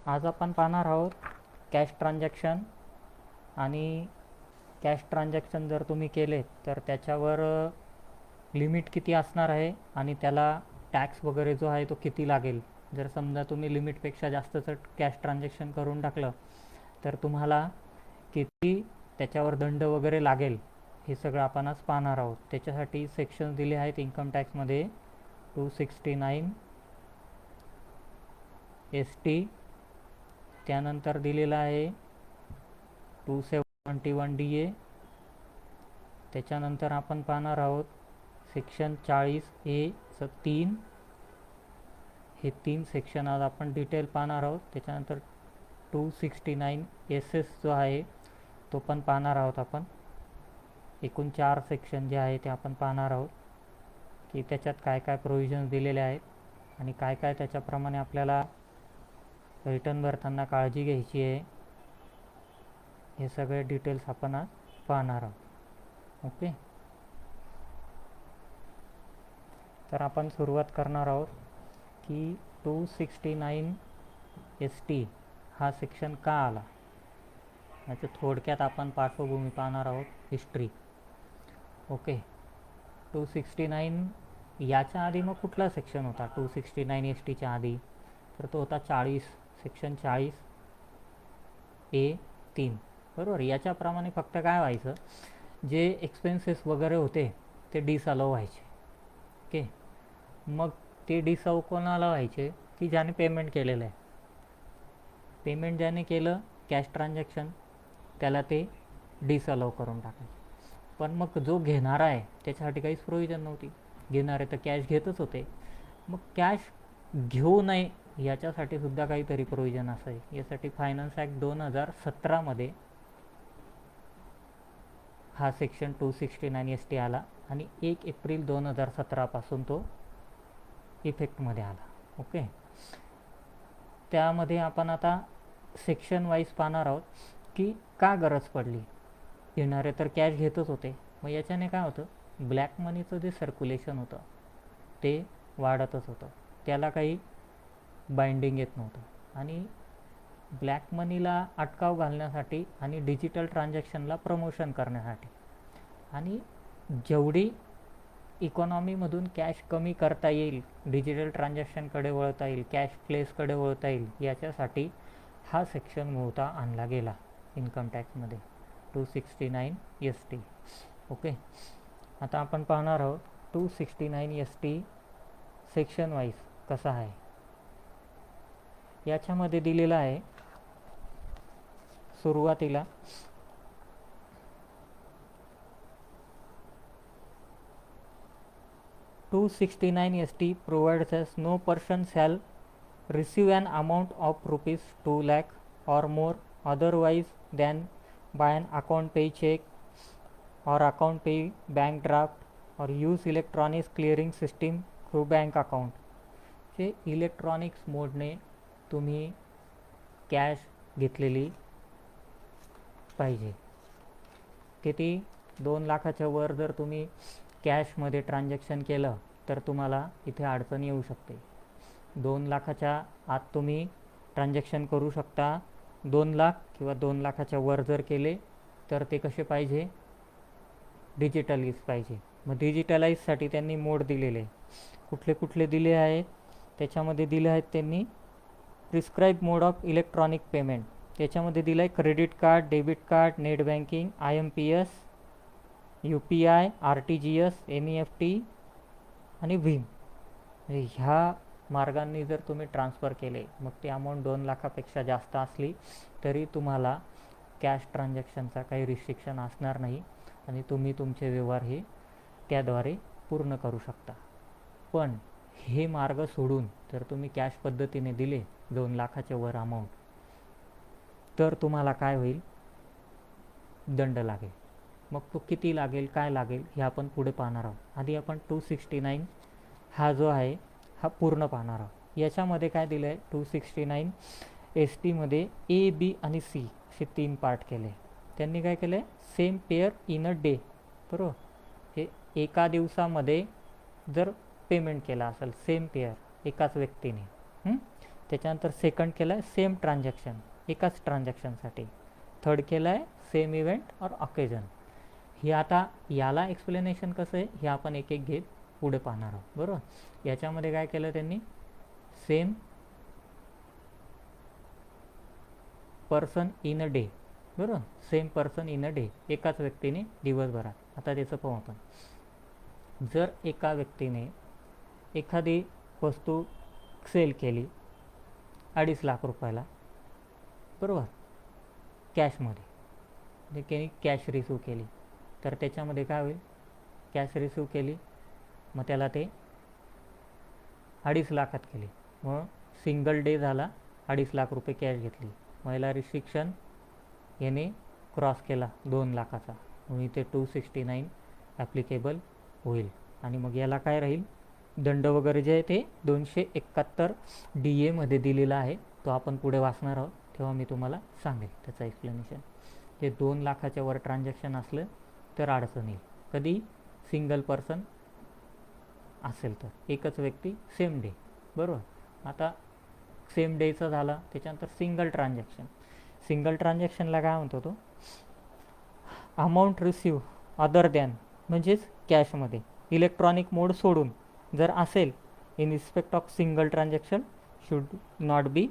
आज आपण पाहणार आहोत कॅश ट्रान्झॅक्शन. आणि कॅश ट्रान्झॅक्शन जर तुम्ही केले तर त्याच्यावर लिमिट किती असणार आहे आणि त्याला टॅक्स वगैरे जो आहे तो किती लागेल. जर समजा तुम्ही लिमिटपेक्षा जास्तचं कॅश ट्रान्झॅक्शन करून टाकलं तर तुम्हाला किती त्याच्यावर दंड वगैरे लागेल हे सगळं आपण आज पाहणार आहोत. त्याच्यासाठी सेक्शन्स दिले आहेत इन्कम टॅक्समध्ये 269 ST, त्यानंतर दिलेला आहे 271 DA. त्याच्यानंतर आपण पाहणार आहोत सेक्शन 40A 3. हे 3 सेक्शन आज आपण डिटेल पाहणार आहोत. त्याच्यानंतर 269 SS जो आहे तो पण पाहणार आहोत आपण. एकूण 4 सेक्शन जे आहे ते आपण पाहणार आहोत की त्याच्यात काय काय प्रोव्हिजन्स दिलेले आहेत आणि काय काय त्याच्याप्रमाणे आपल्याला रिटर्न भरताना काळजी घ्यायची आहे. हे सगळे डिटेल्स आपण आज पाहणार आहोत. ओके, तर आपण सुरुवात करणार आहोत की 269 ST हा सेक्शन का आला याचं थोडक्यात आपण पार्श्वभूमी पाहणार आहोत, हिस्ट्री. ओके, 269 याच्या आधी मग कुठला सेक्शन होता 269 STच्या आधी? तर तो होता सेक्शन 40A3, बरोबर. याच्याप्रमाणे फक्त काय व्हायचं, जे एक्सपेन्सेस वगैरे होते ते डिसअलाउ व्हायचे. ओके, मग ते डिसअलाउ कोणाला व्हायचे की ज्याने पेमेंट केलेलं आहे. पेमेंट ज्याने केलं कॅश ट्रान्झॅक्शन त्याला ते डिसअलाउ करून टाकायचे. पण मग जो घेणारा आहे त्याच्यासाठी काहीच प्रोव्हिजन नव्हती. घेणारे तर कॅश घेतच होते. मग कॅश घेऊ नये याच्यासाठी सुद्धा काहीतरी प्रोव्हिजन असाय. यासाठी फायनान्स ॲक्ट 2017मध्ये हा सेक्शन 269 ST आला आणि 1 एप्रिल 2017 तो इफेक्टमध्ये आला. ओके, त्यामध्ये आपण आता सेक्शन वाईज पाहणार आहोत की का गरज पडली. घेणारे तर कॅश घेतच होते. मग याच्याने काय होतं, ब्लॅक मनीचं जे सर्क्युलेशन होतं ते वाढतच होतं. त्याला काही बाइंडिंग येत नव्हतं. आणि ब्लॅक मनीला अटकाव घालण्यासाठी आणि डिजिटल ट्रान्झॅक्शनला प्रमोशन करण्यासाठी आणि जेवढी इकॉनॉमीमधून कॅश कमी करता येईल, डिजिटल ट्रान्झॅक्शनकडे वळता येईल, कॅश प्लेसकडे वळता येईल, याच्यासाठी हा सेक्शन मूळतः आणला गेला इन्कम टॅक्समध्ये 269 ST. ओके, आता आपण पाहणार आहोत 269 ST सेक्शन वाईज कसा आहे. याच्यामध्ये दिलेला आहे सुरुवातीला (269 ST) provides as no person shall receive an amount of rupees 2 lakh or more otherwise than by an account pay check or account pay bank draft or use electronic clearing system through bank account. जे electronics मोडने तुम्ही cash घेतलेली पाहिजे. किती? 2 लाखाच्या वर जर तुम्ही कॅशमध्ये ट्रान्झॅक्शन केलं तर तुम्हाला इथे अडचण येऊ शकते. 2 लाखाच्या आत तुम्ही ट्रान्झॅक्शन करू शकता. 2 लाख किंवा 2 लाखाच्या वर जर केले तर ते कसे पाहिजे, डिजिटलाइज पाहिजे. मग डिजिटलाइजसाठी त्यांनी मोड दिलेले. कुठले कुठले दिले आहेत त्याच्यामध्ये दिले आहेत त्यांनी prescribe mode of electronic payment. त्याच्यामध्ये दिलं आहे credit card, debit card, net banking, IMPS, UPI, RTGS, NEFT आणि भीम. ह्या मार्गांनी जर तुम्ही ट्रान्सफर केले मग ती अमाऊंट 2 लाखापेक्षा जास्त असली तरी तुम्हाला कॅश ट्रान्झॅक्शनचा काही रिस्ट्रिक्शन असणार नाही आणि तुम्ही तुमचे व्यवहार हे त्याद्वारे पूर्ण करू शकता. पण हे मार्ग सोडून जर तुम्ही कॅश पद्धतीने दिले 2 लाखाच्या वर अमाऊंट तर तुम्हाला काय होईल, दंड लागेल. मग तो किती लागेल, काय लागेल हे आपण पुढे पाहणार आहोत. आधी आपण 269 हा जो आहे हा पूर्ण पाहणार आहोत. याच्यामध्ये काय दिलं आहे 269 ST मध्ये A, B आणि C असे 3 पार्ट केले. त्यांनी काय केलं आहे, same pair in a day, बरोबर. हे एका दिवसामध्ये जर पेमेंट केला असेल सेम पेअर एकाच व्यक्तीने त्याच्यानंतर सेकंड केलं आहे सेम ट्रान्झॅक्शन, एकाच ट्रान्झॅक्शनसाठी. थर्ड केलं आहे सेम इव्हेंट और ऑकेजन. हे आता याला एक्सप्लेनेशन कसं आहे हे आपण एक एक घेत पुढे पाहणार आहोत, बरोबर. याच्यामध्ये काय केलं त्यांनी, same person in a day, बरोबर, same person in a day, एकाच व्यक्तीने दिवसभरात. आता त्याचं पाहू आपण. जर एका व्यक्तीने एखादी वस्तू सेल केली 2.5 लाख रुपयाला, बरोबर, कॅशमध्ये, म्हणजे त्यांनी कॅश रिसीव केली, तर त्याच्यामध्ये काय होईल, कॅश रिसीव केली मग त्याला ते 2.5 लाखात केली, मग सिंगल डे झाला 2.5 लाख रुपये कॅश घेतली, मग याला रिस्ट्रिक्शन याने क्रॉस केला 2 लाखाचा, म्हणून इथे 269 ॲप्लिकेबल होईल. आणि मग याला काय राहील, दंड वगैरे जे आहे ते 271 DA दिलेला आहे, तो आपण पुढे वाचणार आहोत तेव्हा मी तुम्हाला सांगेल त्याचं एक्सप्लेनेशन. हे 2 लाखाच्या वर ट्रान्झॅक्शन असलं तर अडचण येईल. कधी, सिंगल पर्सन असेल तर, एकच व्यक्ती सेम डे, बरोबर. आता सेम डेचं झालं, त्याच्यानंतर सिंगल ट्रान्झॅक्शन. सिंगल ट्रान्झॅक्शनला काय म्हणतो तो, अमाऊंट रिसीव अदर दॅन, म्हणजेच कॅशमध्ये, इलेक्ट्रॉनिक मोड सोडून जर असेल, in respect of single transaction should not be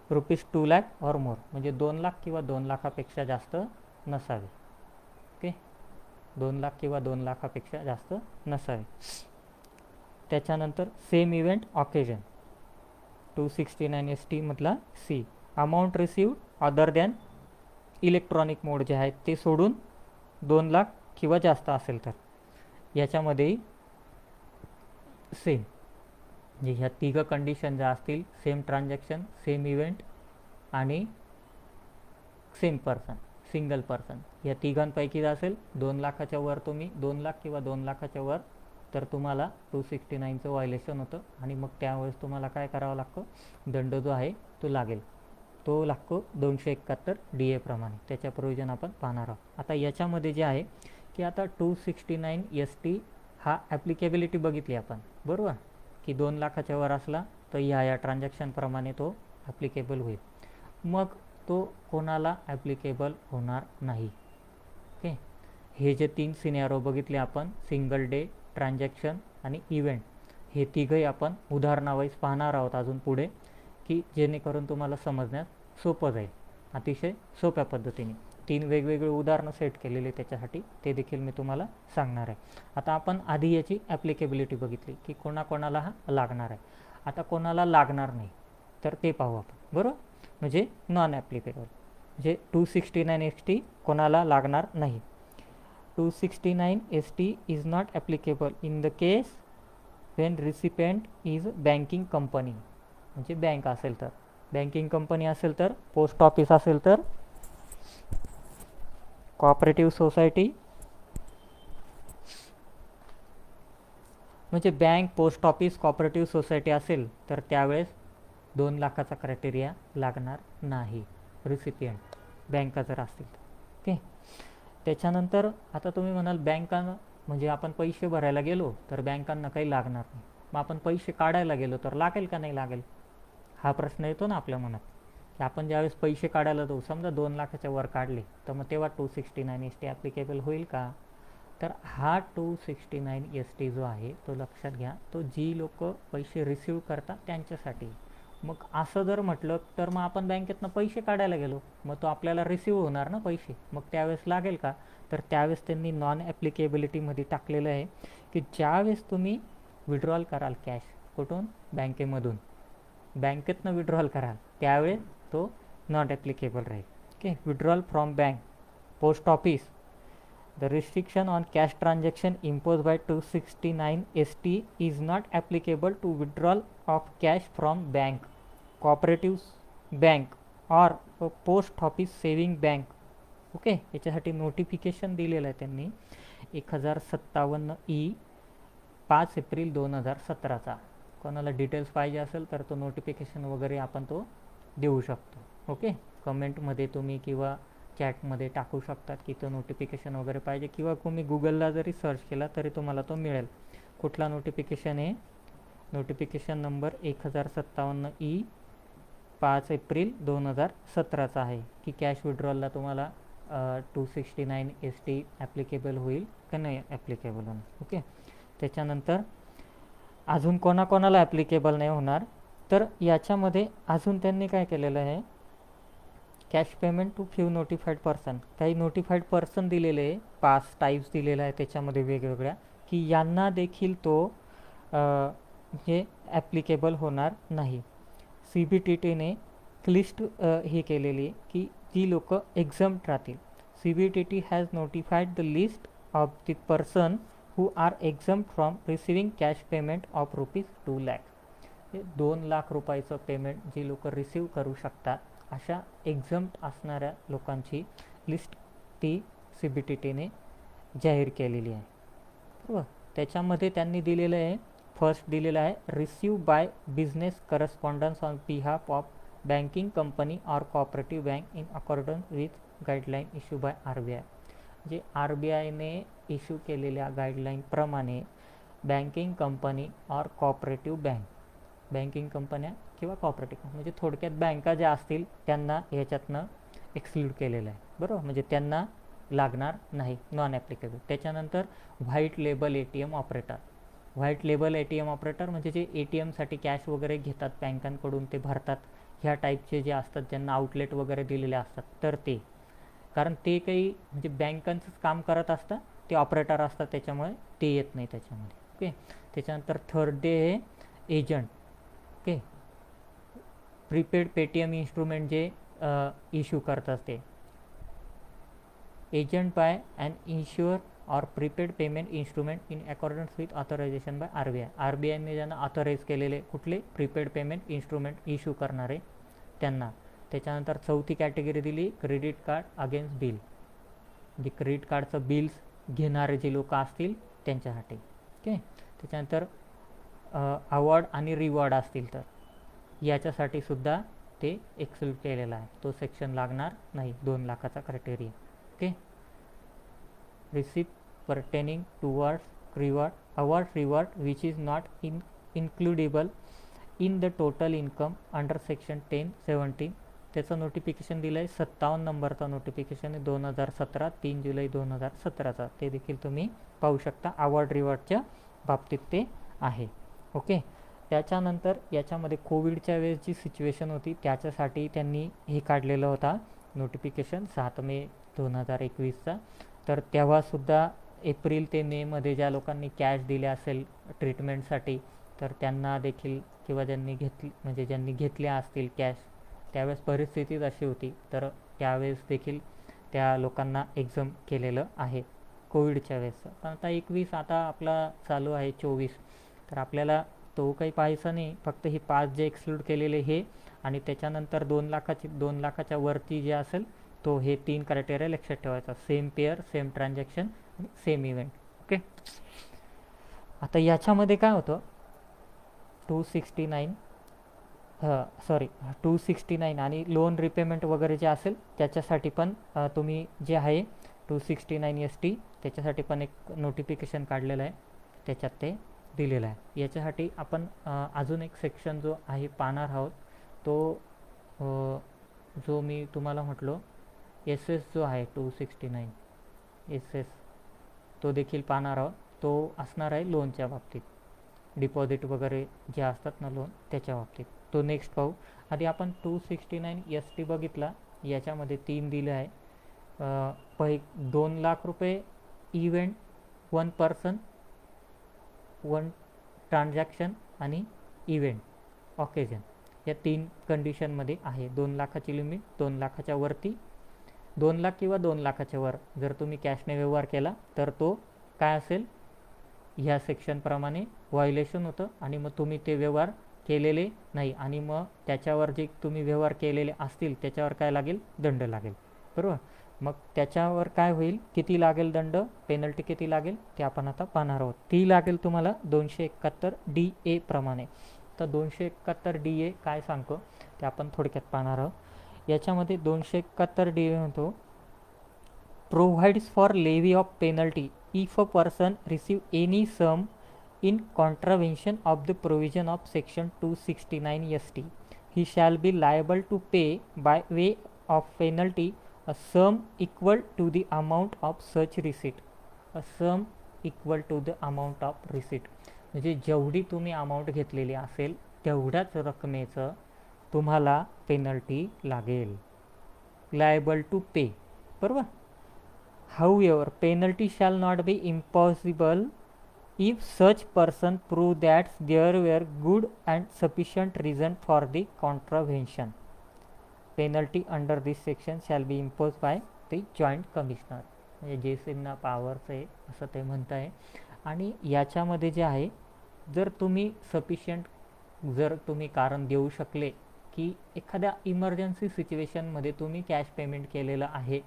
₹2 lakh और मोर, म्हणजे 2 लाख किंवा 2 लाखापेक्षा जास्त नसावे. ओके, 2 लाख किंवा 2 लाखापेक्षा जास्त नसावे. त्याच्यानंतर सेम इव्हेंट ऑकेजन 269 ST मधला C, amount receive other than electronic mode जे आहेत ते सोडून 2 लाख किंवा जास्त असेल तर, याच्यामध्येही सेम, म्हणजे ह्या 3 कंडिशन ज्या असतील, सेम ट्रान्झॅक्शन, सेम इव्हेंट आणि सेम पर्सन, सिंगल पर्सन, या 3पैकी जर असेल 2 लाखाच्या वर, तुम्ही 2 लाख किंवा 2 लाखाच्या वर, तर तुम्हाला 269चं व्हायलेशन होतं आणि मग त्यावेळेस तुम्हाला काय करावं लागतं, दंड जो आहे तो लागेल, तो लागतो 271 DA प्रमाणे. त्याच्या प्रोविजन आपण पाहणार आहोत. आता याच्यामध्ये जे आहे की आता 269 ST हा ॲप्लिकेबिलिटी बघितली आपण, बरोबर, की 2 लाखाच्या वर असला तर या ट्रान्झॅक्शनप्रमाणे तो ॲप्लिकेबल होईल. मग तो कोणाला ॲप्लिकेबल होणार नाही. ओके, हे जे 3 सिनेरिओ बघितले आपण, सिंगल डे, ट्रान्झॅक्शन आणि इव्हेंट, हे तिघही आपण उदाहरणावाईज पाहणार आहोत अजून पुढे, की जेणेकरून तुम्हाला समजण्यास सोपं जाईल, अतिशय सोप्या पद्धतीने. 3 वेगवेगळे उदाहरणं सेट केलेले त्याच्यासाठी, ते देखील मी तुम्हाला सांगणार आहे. आता आपण आधी याची ॲप्लिकेबिलिटी बघितली की कोणाकोणाला हा लागणार आहे. आता कोणाला लागणार नाही तर ते पाहू आपण, बरोबर, म्हणजे नॉन ॲप्लिकेबल, म्हणजे 269 ST कोणाला लागणार नाही. 269 ST is not applicable in the case Wien recipient is banking company, म्हणजे बँक असेल तर, बँकिंग कंपनी असेल तर, पोस्ट ऑफिस असेल तर, कोऑपरेटिव्ह सोसायटी, म्हणजे bank, post office, cooperative society असेल तर त्यावेळेस 2 लाखाचा क्रायटेरिया लागणार नाही, रिसिपियंट बँका जर असतील तर. ओके, त्याच्यानंतर आता तुम्ही म्हणाल बँकांना, म्हणजे आपण पैसे भरायला गेलो तर बँकांना काही लागणार नाही, मग आपण पैसे काढायला गेलो तर लागेल का नाही लागेल, हा प्रश्न येतो ना आपल्या मनात, की आपण ज्यावेळेस पैसे काढायला जाऊ, समजा 2 लाखाच्या वर काढले, तर मग तेव्हा 269 ST ॲप्लिकेबल होईल का, तर हा 269 ST जो आहे तो लक्षात घ्या, तो जी लोक पैसे रिसीव करतात त्यांच्यासाठी. मग असं जर म्हटलं तर मग आपण बँकेतनं पैसे काढायला गेलो, मग तो आपल्याला रिसीव होणार ना पैसे, मग त्यावेळेस लागेल का, तर त्यावेळेस त्यांनी नॉन ॲप्लिकेबिलिटीमध्ये टाकलेलं आहे की ज्यावेळेस तुम्ही विड्रॉल कराल कॅश, कुठून, बँकेमधून, बँकेतनं विड्रॉल कराल, त्यावेळेस तो नॉट ॲप्लिकेबल राहील. Okay, withdrawal from bank, post office, the restriction on cash transaction imposed by 269 ST is not applicable to withdrawal of cash from bank, cooperative bank or post office saving bank. Okay, याच्यासाठी notification दिलेलं आहे त्यांनी 1057E 5 April 2017चा. कोणाला details पाहिजे असेल तर तो notification वगैरे आपण तो देऊ शकतो. ओके, कमेंटमध्ये तुम्ही किंवा चॅटमध्ये टाकू शकतात की तो नोटिफिकेशन वगैरे पाहिजे, किंवा तुम्ही गुगलला जरी सर्च केला तरी तुम्हाला तो मिळेल. कुठला नोटिफिकेशन आहे, नोटिफिकेशन नंबर 1057E 5 एप्रिल 2017चा आहे की कॅश विड्रॉलला तुम्हाला 269 ST ॲप्लिकेबल होईल का नाही ॲप्लिकेबल होणार. ओके, त्याच्यानंतर अजून कोणाकोणाला ॲप्लिकेबल नाही होणार, तर याच्यामध्ये अजून त्यांनी काय केलेलं आहे, cash payment to few notified person, काही नोटिफाईड पर्सन दिलेले आहे, 5 टाईप्स दिलेले आहे त्याच्यामध्ये वेगवेगळ्या, की यांना देखील तो हे ॲप्लिकेबल होणार नाही. CBTTने लिस्ट हे केलेली आहे की ती लोक एक्झम्प्ट राहतील. CBTT has notified the list of the person who are exempt from receiving cash payment of ₹2 lakh. 2 lakh रुपयाचं पेमेंट जी लोक रिसीव करू शकतात अशा एक्झम्प्ट असणाऱ्या लोकांची लिस्ट ती CBTTने जाहीर केलेली आहे. बरोबर, त्याच्यामध्ये त्यांनी दिलेलं आहे, फर्स्ट दिलेलं आहे, receive by business correspondence on behalf of banking company or cooperative bank in accordance with guideline issue by RBI. जे RBIने इश्यू केलेल्या गाईडलाईनप्रमाणे banking company or cooperative bank, banking कंपन्या किंवा कोऑपरेटिव्ह म्हणजे थोडक्यात बँका ज्या असतील त्यांना ह्याच्यातनं एक्सक्लूड केलेलं आहे. बरोबर, म्हणजे त्यांना लागणार नाही, नॉन ॲप्लिकेबल. त्याच्यानंतर white label ATM operator. White label ATM operator म्हणजे जे ATMसाठी कॅश वगैरे घेतात बँकांकडून, ते भरतात, ह्या टाईपचे जे असतात ज्यांना आउटलेट वगैरे दिलेले असतात, तर ते, कारण ते काही म्हणजे बँकांचंच काम करत असतात, ते ऑपरेटर असतात, त्याच्यामुळे ते येत नाही त्याच्यामध्ये. ओके, त्याच्यानंतर थर्ड डे हे agent. Okay, prepaid Paytm instrument जे इश्यू करतात ते एजंट बाय अँड इन्श्युअर और prepaid payment instrument in accordance with authorization by RBI. RBIने ज्यांना ऑथराईज केलेले कुठले प्रीपेड पेमेंट इन्स्ट्रुमेंट इश्यू करणारे त्यांना. त्याच्यानंतर चौथी कॅटेगरी दिली क्रेडिट कार्ड अगेन्स्ट बिल, जे क्रेडिट कार्डचं बिल्स घेणारे जे लोक असतील त्यांच्यासाठी. ओके, त्याच्यानंतर अवॉर्ड आणि रिवॉर्ड असतील तर याच्यासाठी सुद्धा ते एक्सक्लूड केलेलं आहे, तो सेक्शन लागणार नाही, 2 लाखाचा criteria. Okay, receipt pertaining towards reward, award reward which is not includable in the total income under section 10(17). त्याचं नोटिफिकेशन दिलं आहे, 57 नंबरचा नोटिफिकेशन आहे, 2017, 3 जुलै 2017चा. ते देखील तुम्ही पाहू शकता, अवॉर्ड रिवॉर्डच्या बाबतीत ते आहे. ओके, त्याच्यानंतर याच्यामध्ये कोविडच्या वेळेस जी सिच्युएशन होती त्याच्यासाठी त्यांनी हे काढलेलं होता नोटिफिकेशन 7 मे 2021चा. तर तेव्हासुद्धा एप्रिल ते मेमध्ये ज्या लोकांनी कॅश दिले असेल ट्रीटमेंटसाठी, तर त्यांना देखील किंवा ज्यांनी घेतल्या असतील कॅश, त्यावेळेस परिस्थितीच अशी होती, तर त्यावेळेस देखील त्या लोकांना एक्झम केलेलं आहे कोविडच्या वेळेस. पण आता 21 आता आपला चालू आहे 24, तर आपल्याला तो काही पाहायचा नाही, फक्त ही 5 जे एक्सक्लूड केलेले हे, आणि त्याच्यानंतर 2 लाखाच्या वरती जे असेल तो हे 3 क्रायटेरिया लक्षात ठेवायचा, same pair, same transaction, same event. Okay, आता याच्यामध्ये काय होतं, 269 आणि लोन रिपेमेंट वगैरे जे असेल त्याच्यासाठी पण तुम्ही जे आहे 269 ST त्याच्यासाठी पण एक नोटिफिकेशन काढलेलं आहे, त्याच्यात ते दिलेलं आहे. याच्यासाठी आपण अजून एक सेक्शन जो आहे पाहणार आहोत, तो जो मी तुम्हाला म्हटलो SS जो आहे 269 SS, तो देखील पाहणार आहोत. तो असणार आहे लोनच्या बाबतीत, डिपॉझिट वगैरे जे असतात ना लोन त्याच्या बाबतीत, तो नेक्स्ट पाहू. आधी आपण 269 ST बघितला, याच्यामध्ये 3 दिले आहे. 2 लाख रुपये इव्हेंट, 1 पर्सन, 1 ट्रान्झॅक्शन आणि इव्हेंट ऑकेजन, या 3 कंडिशनमध्ये आहे. 2 लाखाची लिमिट, 2 लाखाच्या वरती, 2 लाख किंवा 2 लाखाच्या वर जर तुम्ही कॅशने व्यवहार केला तर तो काय असेल, ह्या सेक्शनप्रमाणे व्हायोलेशन होतं, आणि मग तुम्ही ते व्यवहार केलेले नाही, आणि मग त्याच्यावर जे तुम्ही व्यवहार केलेले असतील त्याच्यावर काय लागेल, दंड लागेल. बरोबर, मग त्याच्यावर काय होईल, किती लागेल दंड, पेनल्टी किती लागेल ते आपण आता पाहणार आहोत. ती लागेल तुम्हाला 271 DA प्रमाणे. तर 271 DA काय सांगतो ते आपण थोडक्यात पाहणार आहोत. याच्यामध्ये 271 DA म्हणतो, provides for levy of penalty if a person receive any sum in contravention of the provision of section 269 ST. he shall be liable to pay by way of penalty a sum equal to the amount of such receipt. A sum equal to the amount of receipt म्हणजे जेवढी तुम्ही amount घेतलेली असेल तेवढ्याच रकमेचं तुम्हाला penalty लागेल. Liable to पे, बरोबर. However, penalty shall not be impossible if such person prove that there were good and sufficient reason for the contravention. Penalty under this section shall be imposed by the joint commissioner. म्हणजे जे Sina powers आहे असं ते म्हणत आहे. आणि याच्यामध्ये जे आहे, जर तुम्ही सफिशियंट जर तुम्ही कारण देऊ शकले की एखाद्या इमर्जन्सी सिच्युएशनमध्ये तुम्ही कॅश पेमेंट केलेलं आहे,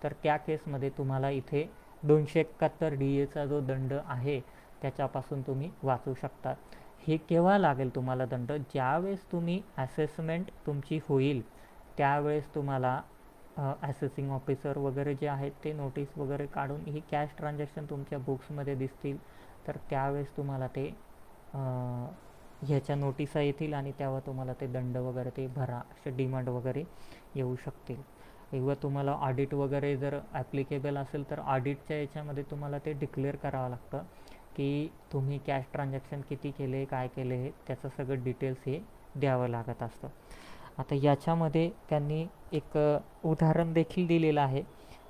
तर त्या केसमध्ये तुम्हाला इथे 271 DA जो दंड आहे त्याच्यापासून तुम्ही वाचू शकता. हे केव्हा लागेल तुम्हाला दंड? ज्यावेळेस तुम्ही असेसमेंट तुमची होईल त्यावेळेस तुम्हाला ॲसेसिंग ऑफिसर वगैरे जे आहेत ते नोटीस वगैरे काढून ही कॅश ट्रान्झॅक्शन तुमच्या बुक्समध्ये दिसतील, तर त्यावेळेस तुम्हाला ते ह्याच्या नोटिसा येतील आणि तेव्हा तुम्हाला ते दंड वगैरे ते भरा असे डिमांड वगैरे येऊ शकतील. किंवा तुम्हाला ऑडिट वगैरे जर ॲप्लिकेबल असेल तर ऑडिटच्या याच्यामध्ये तुम्हाला ते डिक्लेअर करावं लागतं की तुम्ही कॅश ट्रान्झॅक्शन किती केले, काय केले, हे त्याचं सगळं डिटेल्स हे द्यावं लागत असतं. आता याच्यामध्ये त्यांनी एक उदाहरण देखील दिलेलं आहे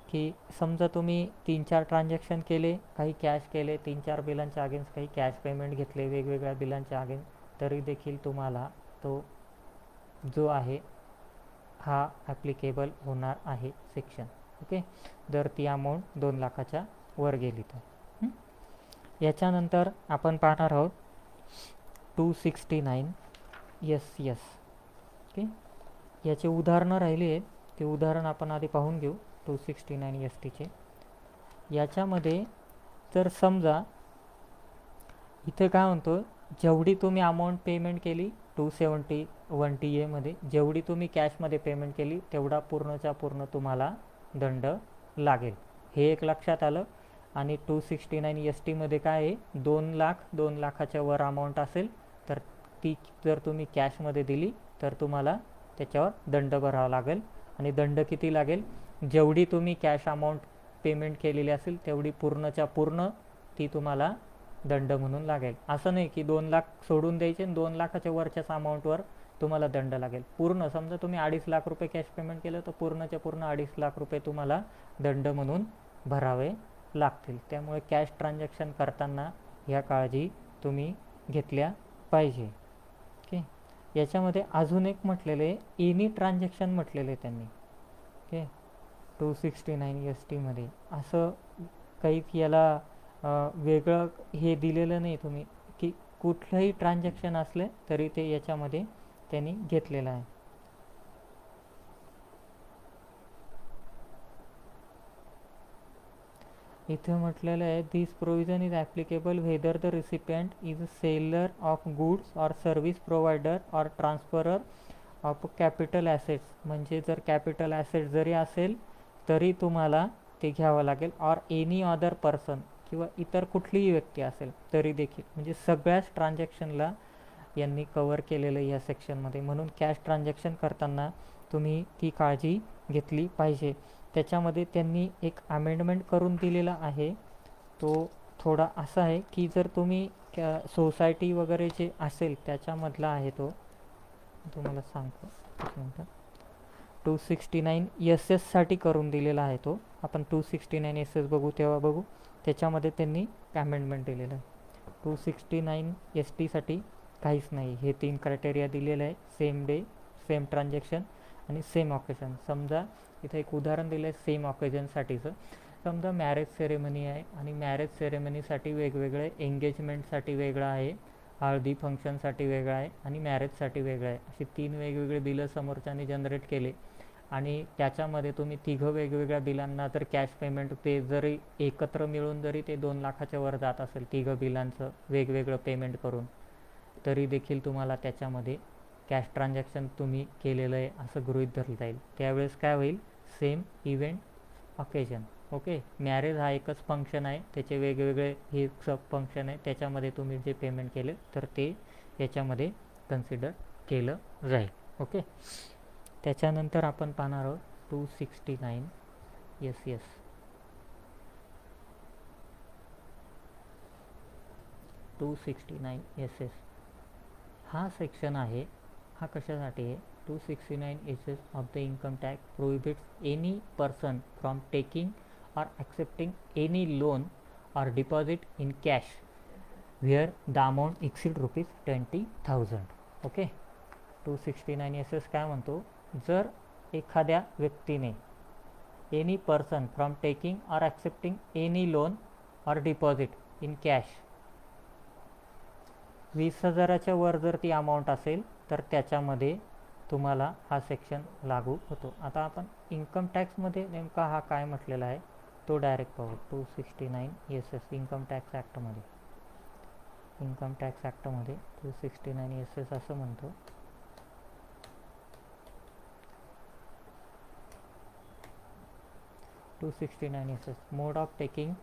की समजा तुम्ही 3-4 ट्रान्झॅक्शन केले, काही कॅश केले, 3-4 बिलांच्या अगेन्स्ट काही कॅश पेमेंट घेतले वेगवेगळ्या बिलांच्या अगेन्स्ट, तरी देखील तुम्हाला तो जो आहे हा ॲप्लिकेबल होणार आहे सेक्शन. ओके, जर ती अमाऊंट 2 लाखाच्या वर गेली तर. याच्यानंतर आपण पाहणार आहोत 269 SS. ओके, याचे उदाहरणं राहिले आहेत, ते उदाहरण आपण आधी पाहून घेऊ 269 STचे. याच्यामध्ये जर समजा इथे काय म्हणतो, जेवढी तुम्ही अमाऊंट पेमेंट केली 271 TA मध्ये, जेवढी तुम्ही कॅशमध्ये पेमेंट केली तेवढा पूर्णच्या पूर्ण तुम्हाला दंड लागेल, हे एक लक्षात आलं. आणि 269 ST मध्ये काय आहे, 2 लाखाच्या वर अमाऊंट असेल तर ती जर तुम्ही कॅशमध्ये दिली तर तुम्हाला त्याच्यावर दंड भरावा लागेल. आणि दंड किती लागेल, जेवढी तुम्ही कॅश अमाऊंट पेमेंट केलेली असेल तेवढी पूर्णच्या पूर्ण ती तुम्हाला दंड म्हणून लागेल. असं नाही की 2 लाख सोडून द्यायचे आणि 2 लाखाच्या वरच्याच अमाऊंटवर तुम्हाला दंड लागेल. पूर्ण समजा तुम्ही 2.5 लाख रुपये कॅश पेमेंट केलं तर पूर्णच्या पूर्ण 2.5 लाख रुपये तुम्हाला दंड म्हणून भरावे लागतील. त्यामुळे कॅश ट्रान्झॅक्शन करताना ह्या काळजी तुम्ही घेतल्या पाहिजे. ओके, याच्यामध्ये अजून एक म्हटलेले एनी ट्रान्झॅक्शन म्हटलेले त्यांनी. ओके, 269 ST मध्ये असं काही याला वेगळं हे दिलेलं नाही तुम्ही की कुठलंही ट्रान्झॅक्शन असले तरी ते याच्यामध्ये त्यांनी घेतलेलं आहे. इथे म्हटलेलं आहे this provision is applicable whether the recipient is a seller of goods or service provider or transferor of capital assets. म्हणजे जर कॅपिटल ॲसेट जरी असेल तरी तुम्हाला ते घ्यावं लागेल, ऑर एनी अदर पर्सन किंवा इतर कुठलीही व्यक्ती असेल तरी देखील. म्हणजे सगळ्याच ट्रान्झॅक्शनला यांनी कवर केलेलं या सेक्शनमध्ये. म्हणून कॅश ट्रान्झॅक्शन करताना तुम्ही ती काळजी घेतली पाहिजे. त्याच्यामध्ये त्यांनी एक अमेंडमेंट करून दिलेला आहे, तो थोडा असा आहे की जर तुम्ही सोसायटी वगैरे जे असेल त्याच्यामधला आहे, तो तुम्हाला सांगतो एक मिनटं. 269 SS साठी करून दिलेला आहे तो. आपण 269 SS बघू तेव्हा बघू, त्याच्यामध्ये त्यांनी अमेंडमेंट दिलेलं आहे. 269 ST साठी काहीच नाही, हे 3 क्रायटेरिया दिलेलं आहे, सेम डे, सेम ट्रान्झॅक्शन आणि सेम ऑकेजन. समजा इथे एक उदाहरण दिलं आहे सेम ऑकेजनसाठीचं. समजा मॅरेज सेरेमनी आहे आणि मॅरेज सेरेमनीसाठी वेगवेगळे, एंगेजमेंटसाठी वेगळं आहे, हळदी फंक्शनसाठी वेगळं आहे आणि मॅरेजसाठी वेगळं आहे. अशी 3 वेगवेगळे बिलं समोरच्याने जनरेट केले आणि त्याच्यामध्ये तुम्ही 3 वेगवेगळ्या बिलांना जर कॅश पेमेंट ते जरी एकत्र मिळून जरी ते 2 लाखाच्या वर जात असेल 3 बिलांचं वेगवेगळं पेमेंट करून, तरी देखील तुम्हाला त्याच्यामध्ये कॅश ट्रान्झॅक्शन तुम्ही केलेलं आहे असं गृहीत धरलं जाईल. त्यावेळेस काय होईल, same event occasion. Okay, marriage हा एकच फंक्शन आहे, त्याचे वेगवेगळे हे सब फंक्शन आहे, त्याच्यामध्ये तुम्ही जे पेमेंट केले तर ते याच्यामध्ये कन्सिडर केलं जाईल. ओके. त्याच्यानंतर आपण पाहणार आहोत 269 SS. 269 SS हा सेक्शन आहे. हा कशासाठी आहे? 269 SS of the income tax prohibits any person from taking or accepting any loan or deposit in cash where the amount exceed ₹20,000. Okay. 269 SS काय म्हणतो? जर एखाद्या व्यक्तीने any person from taking or accepting any loan or deposit in cash 20,000च्या वर जर ती amount असेल तर त्याच्यामध्ये तुम्हाला हा सेक्शन लागू होतो. आता आपण इन्कम टॅक्समध्ये नेमका हा काय म्हटलेला आहे तो डायरेक्ट पाहू. 269 SS इन्कम टॅक्स ॲक्टमध्ये 269 SS असं म्हणतो. Mode of taking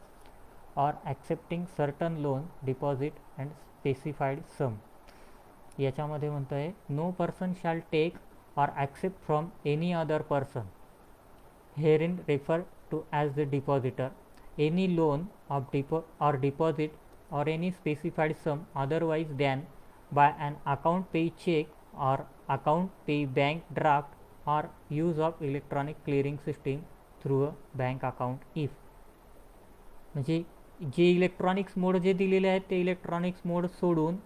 or accepting certain loan deposit and specified sum. याच्यामध्ये म्हणतो आहे no person shall take or accept from any other person here refer to as the depositor any loan of or deposit or any specified sum otherwise than by an account pay check or account pay bank draft or use of electronic clearing system through a bank account if. म्हणजे जे electronics मोड जे दिलेले आहेत ते electronics मोड सोडून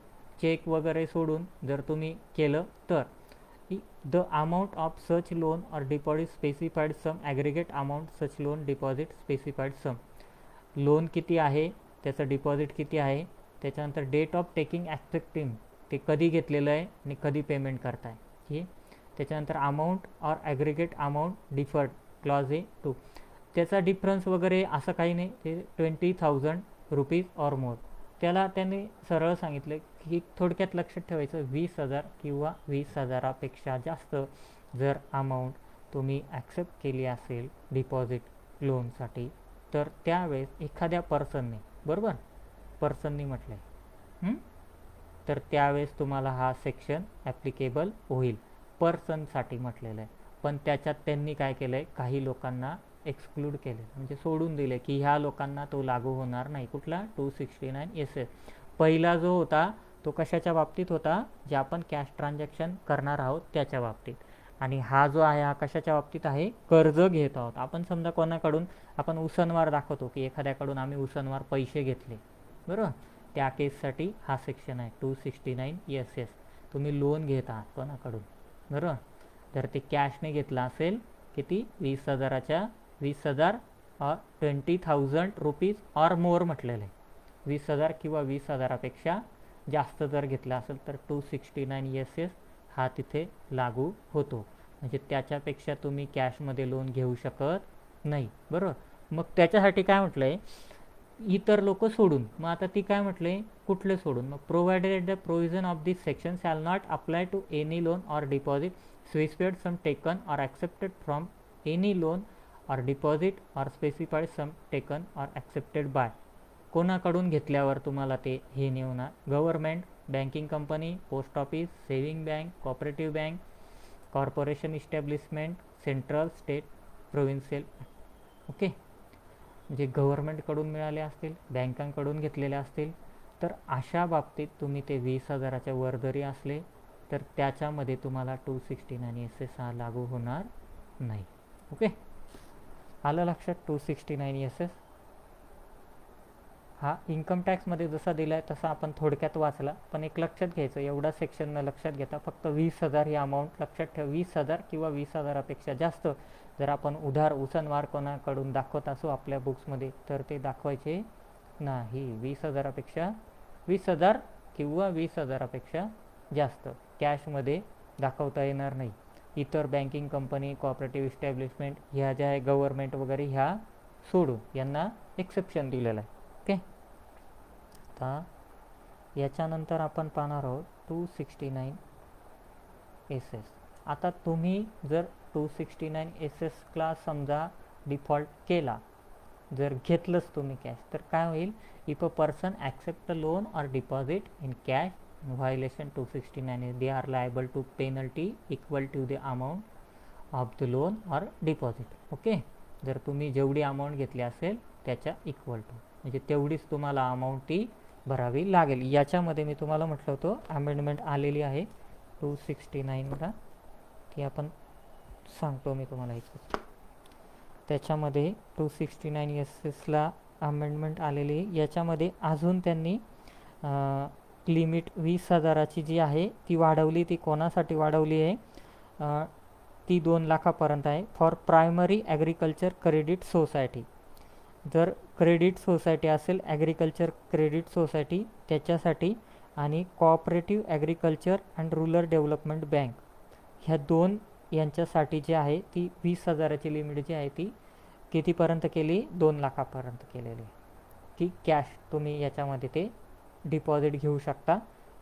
check वगैरे सोडून जर तुम्ही केलं तर the amount of such loan or deposit specified sum aggregate amount such loan deposit specified sum. Loan किती आहे, त्याचं डिपॉझिट किती आहे, त्याच्यानंतर डेट ऑफ टेकिंग ॲक्सेप्टिंग ते कधी घेतलेलं आहे आणि कधी पेमेंट करताय हे. त्याच्यानंतर अमाऊंट और aggregate amount deferred clause A2. त्याचा डिफरन्स वगैरे असं काही नाही. ते ₹20,000 और मोर. त्याला त्याने सरळ सांगितलं की थोडक्यात लक्षात ठेवायचं 20,000 किंवा 20,000पेक्षा जास्त जर अमाऊंट तुम्ही ॲक्सेप्ट केली असेल डिपॉझिट लोनसाठी तर त्यावेळेस एखाद्या पर्सनने, बरोबर पर्सननी म्हटलं आहे, तर त्यावेळेस तुम्हाला हा सेक्शन ॲप्लिकेबल होईल. पर्सनसाठी म्हटलेलं आहे. पण त्याच्यात त्यांनी काय केलं आहे, काही लोकांना एक्सक्लूड केले म्हणजे सोडून दिले की ह्या लोकांना तो लागू होणार नाही. कुठला? 269 SS. पहिला जो होता तो कशाच्या बाबतीत होता? जे आपण कॅश ट्रान्झॅक्शन करणार आहोत त्याच्या बाबतीत. आणि हा जो आहे हा कशाच्या बाबतीत आहे? कर्ज घेत आहोत आपण. समजा कोणाकडून आपण उसनवार दाखवतो की एखाद्याकडून आम्ही उसनवार पैसे घेतले, बरोबर, त्या केससाठी हा सेक्शन आहे 269 SS. तुम्ही लोन घेत आहात कोणाकडून, बरोबर, तर ते कॅशने घेतला असेल किती? 20,000च्या 20,000 और ₹20,000 और मोर म्हटलेलं आहे. 20,000 किंवा 20,000पेक्षा जास्त जर घेतला असेल तर 269 SS हा तिथे लागू होतो. म्हणजे त्याच्यापेक्षा तुम्ही कॅशमध्ये लोन घेऊ शकत नाही, बरोबर. मग त्याच्यासाठी काय म्हटलं आहे? इतर लोक सोडून. मग आता ती काय म्हटलं आहे? कुठले सोडून? मग provided the provision of this section shall not apply to any loan or deposit specified sum taken or accepted from any loan or deposit or specified sum taken or accepted by. कोणाकडून घेतल्यावर तुम्हाला ते हे नाही होणार? Government, banking company, post office, saving bank, cooperative bank, corporation establishment, central, state, provincial. Okay. जे गव्हर्नमेंटकडून मिळाले असतील, बँकांकडून घेतलेले असतील तर अशा बाबतीत तुम्ही ते 20,000च्या वर जरी असले तर त्याच्यामध्ये तुम्हाला 269 SS हा लागू होणार नाही. ओके, आलं लक्षात? 269 SS हा इन्कम टॅक्समध्ये जसा दिला आहे तसा आपण थोडक्यात वाचला. पण एक लक्षात घ्यायचं, एवढा सेक्शन न लक्षात घेता फक्त 20,000 ही अमाऊंट लक्षात ठेवा. 20,000 किंवा 20,000पेक्षा जास्त जर आपण उसनवार कोणाकडून दाखवत असू आपल्या बुक्समध्ये तर ते दाखवायचे नाही. 20,000पेक्षा 20,000 किंवा 20,000पेक्षा जास्त कॅशमध्ये दाखवता येणार नाही. इतर बँकिंग कंपनी, कोऑपरेटिव्ह इस्टॅब्लिशमेंट ह्या ज्या आहे गव्हर्नमेंट वगैरे ह्या सोडून यांना एक्सेप्शन दिलेलं आहे. ओके. आता याच्यानंतर आपण पाहणार आहोत 269 SS. आता तुम्ही जर 269 SS क्लास समजा डिफॉल्ट केला, जर घेतलंच तुम्ही कॅश, तर काय होईल? If a person accept a loan or deposit in cash violation 269 they are liable to penalty equal to the amount of the loan or deposit. Okay, जर तुम्ही जेवढी अमाऊंट घेतली असेल त्याच्या इक्वल टू, म्हणजे तेवढीच तुम्हाला अमाऊंट ती भरावी लागेल. याच्यामध्ये मी तुम्हाला म्हटलं होतं अमेंडमेंट आलेली आहे 269ला, ती आपण सांगतो मी तुम्हाला एक. त्याच्यामध्ये 269 अमेंडमेंट आलेली आहे. याच्यामध्ये अजून त्यांनी लिमिट 20,000ची जी आहे ती वाढवली. ती कोणासाठी वाढवली आहे? ती 2 लाखापर्यंत आहे. For primary agriculture credit society. जर क्रेडिट सोसायटी असेल, ॲग्रिकल्चर क्रेडिट सोसायटी त्याच्यासाठी, आणि cooperative agriculture and rural development bank, ह्या दोन यांच्यासाठी जी आहे ती 20,000ची लिमिट जी आहे ती कितीपर्यंत केली? 2 लाखापर्यंत केलेली, की कॅश तुम्ही याच्यामध्ये ते डिपॉझिट घेऊ शकता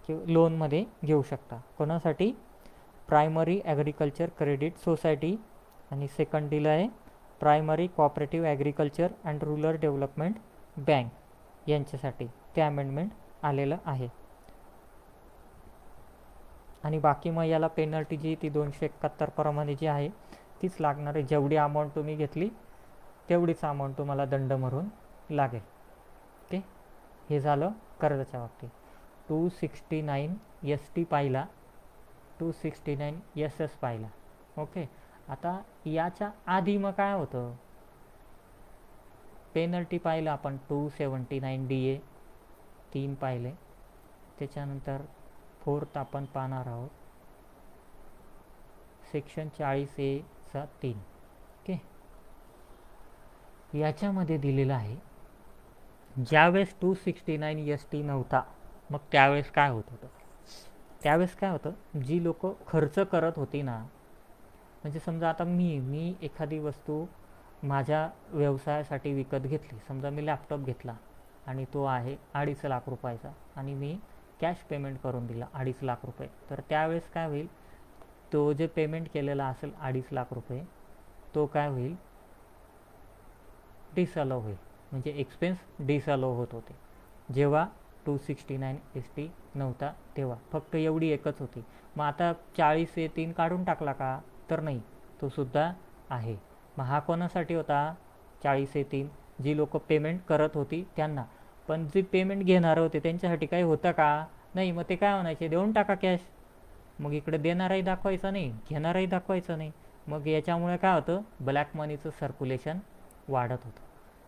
किंवा लोनमध्ये घेऊ शकता. कोणासाठी? प्रायमरी ॲग्रिकल्चर क्रेडिट सोसायटी, आणि सेकंड दिलं आहे primary cooperative agriculture and rural development bank यांच्यासाठी ते अमेंडमेंट आलेलं आहे. आणि बाकी मग याला पेनल्टी जी ती 271 प्रमाणे जी आहे तीच लागणार आहे. जेवढी अमाऊंट तुम्ही घेतली तेवढीच अमाऊंट तुम्हाला दंड भरून लागेल. ओके, हे झालं कर्जाच्या बाबतीत. 269 ST पाहिला, 269 SS पाहिला. ओके, आता याच्या आधी मग काय होतं? पेनल्टी पाहिलं आपण 279 DA 3 पाहिले. त्याच्यानंतर 4th आपण पाहणार आहोत सेक्शन 40A 3. ओके, याच्यामध्ये दिलेलं आहे ज्यावेळेस 269 ST नव्हता मग त्यावेळेस काय होत होतं? त्यावेळेस काय होतं, जी लोक खर्च करत होती ना, म्हणजे समजा आता मी एखादी वस्तू माझ्या व्यवसायासाठी विकत घेतली. समजा मी लॅपटॉप घेतला आणि तो आहे 2.5 लाख रुपयाचा, आणि मी कॅश पेमेंट करून दिला 2.5 लाख रुपये. तर त्यावेळेस काय होईल? तो जे पेमेंट केलेला असेल 2.5 लाख रुपये, तो काय होईल? डिसअलाउ होईल, म्हणजे एक्सपेन्स डिसअलाउ होत होते जेव्हा 269 ST नव्हता तेव्हा. फक्त एवढी एकच होती. मग आता 40A3 काढून टाकला का? तर नाही, तो सुद्धा आहे. मग हा कोणासाठी होता? 40A3 जी लोक पेमेंट करत होती त्यांना. पण जे पेमेंट घेणारे होते त्यांच्यासाठी काही होतं का? नाही. मग ते काय म्हणायचे? देऊन टाका कॅश. मग इकडे देणाराही दाखवायचा नाही, घेणाराही दाखवायचा नाही. मग याच्यामुळे काय होतं? ब्लॅक मनीचं सर्क्युलेशन वाढत होतं.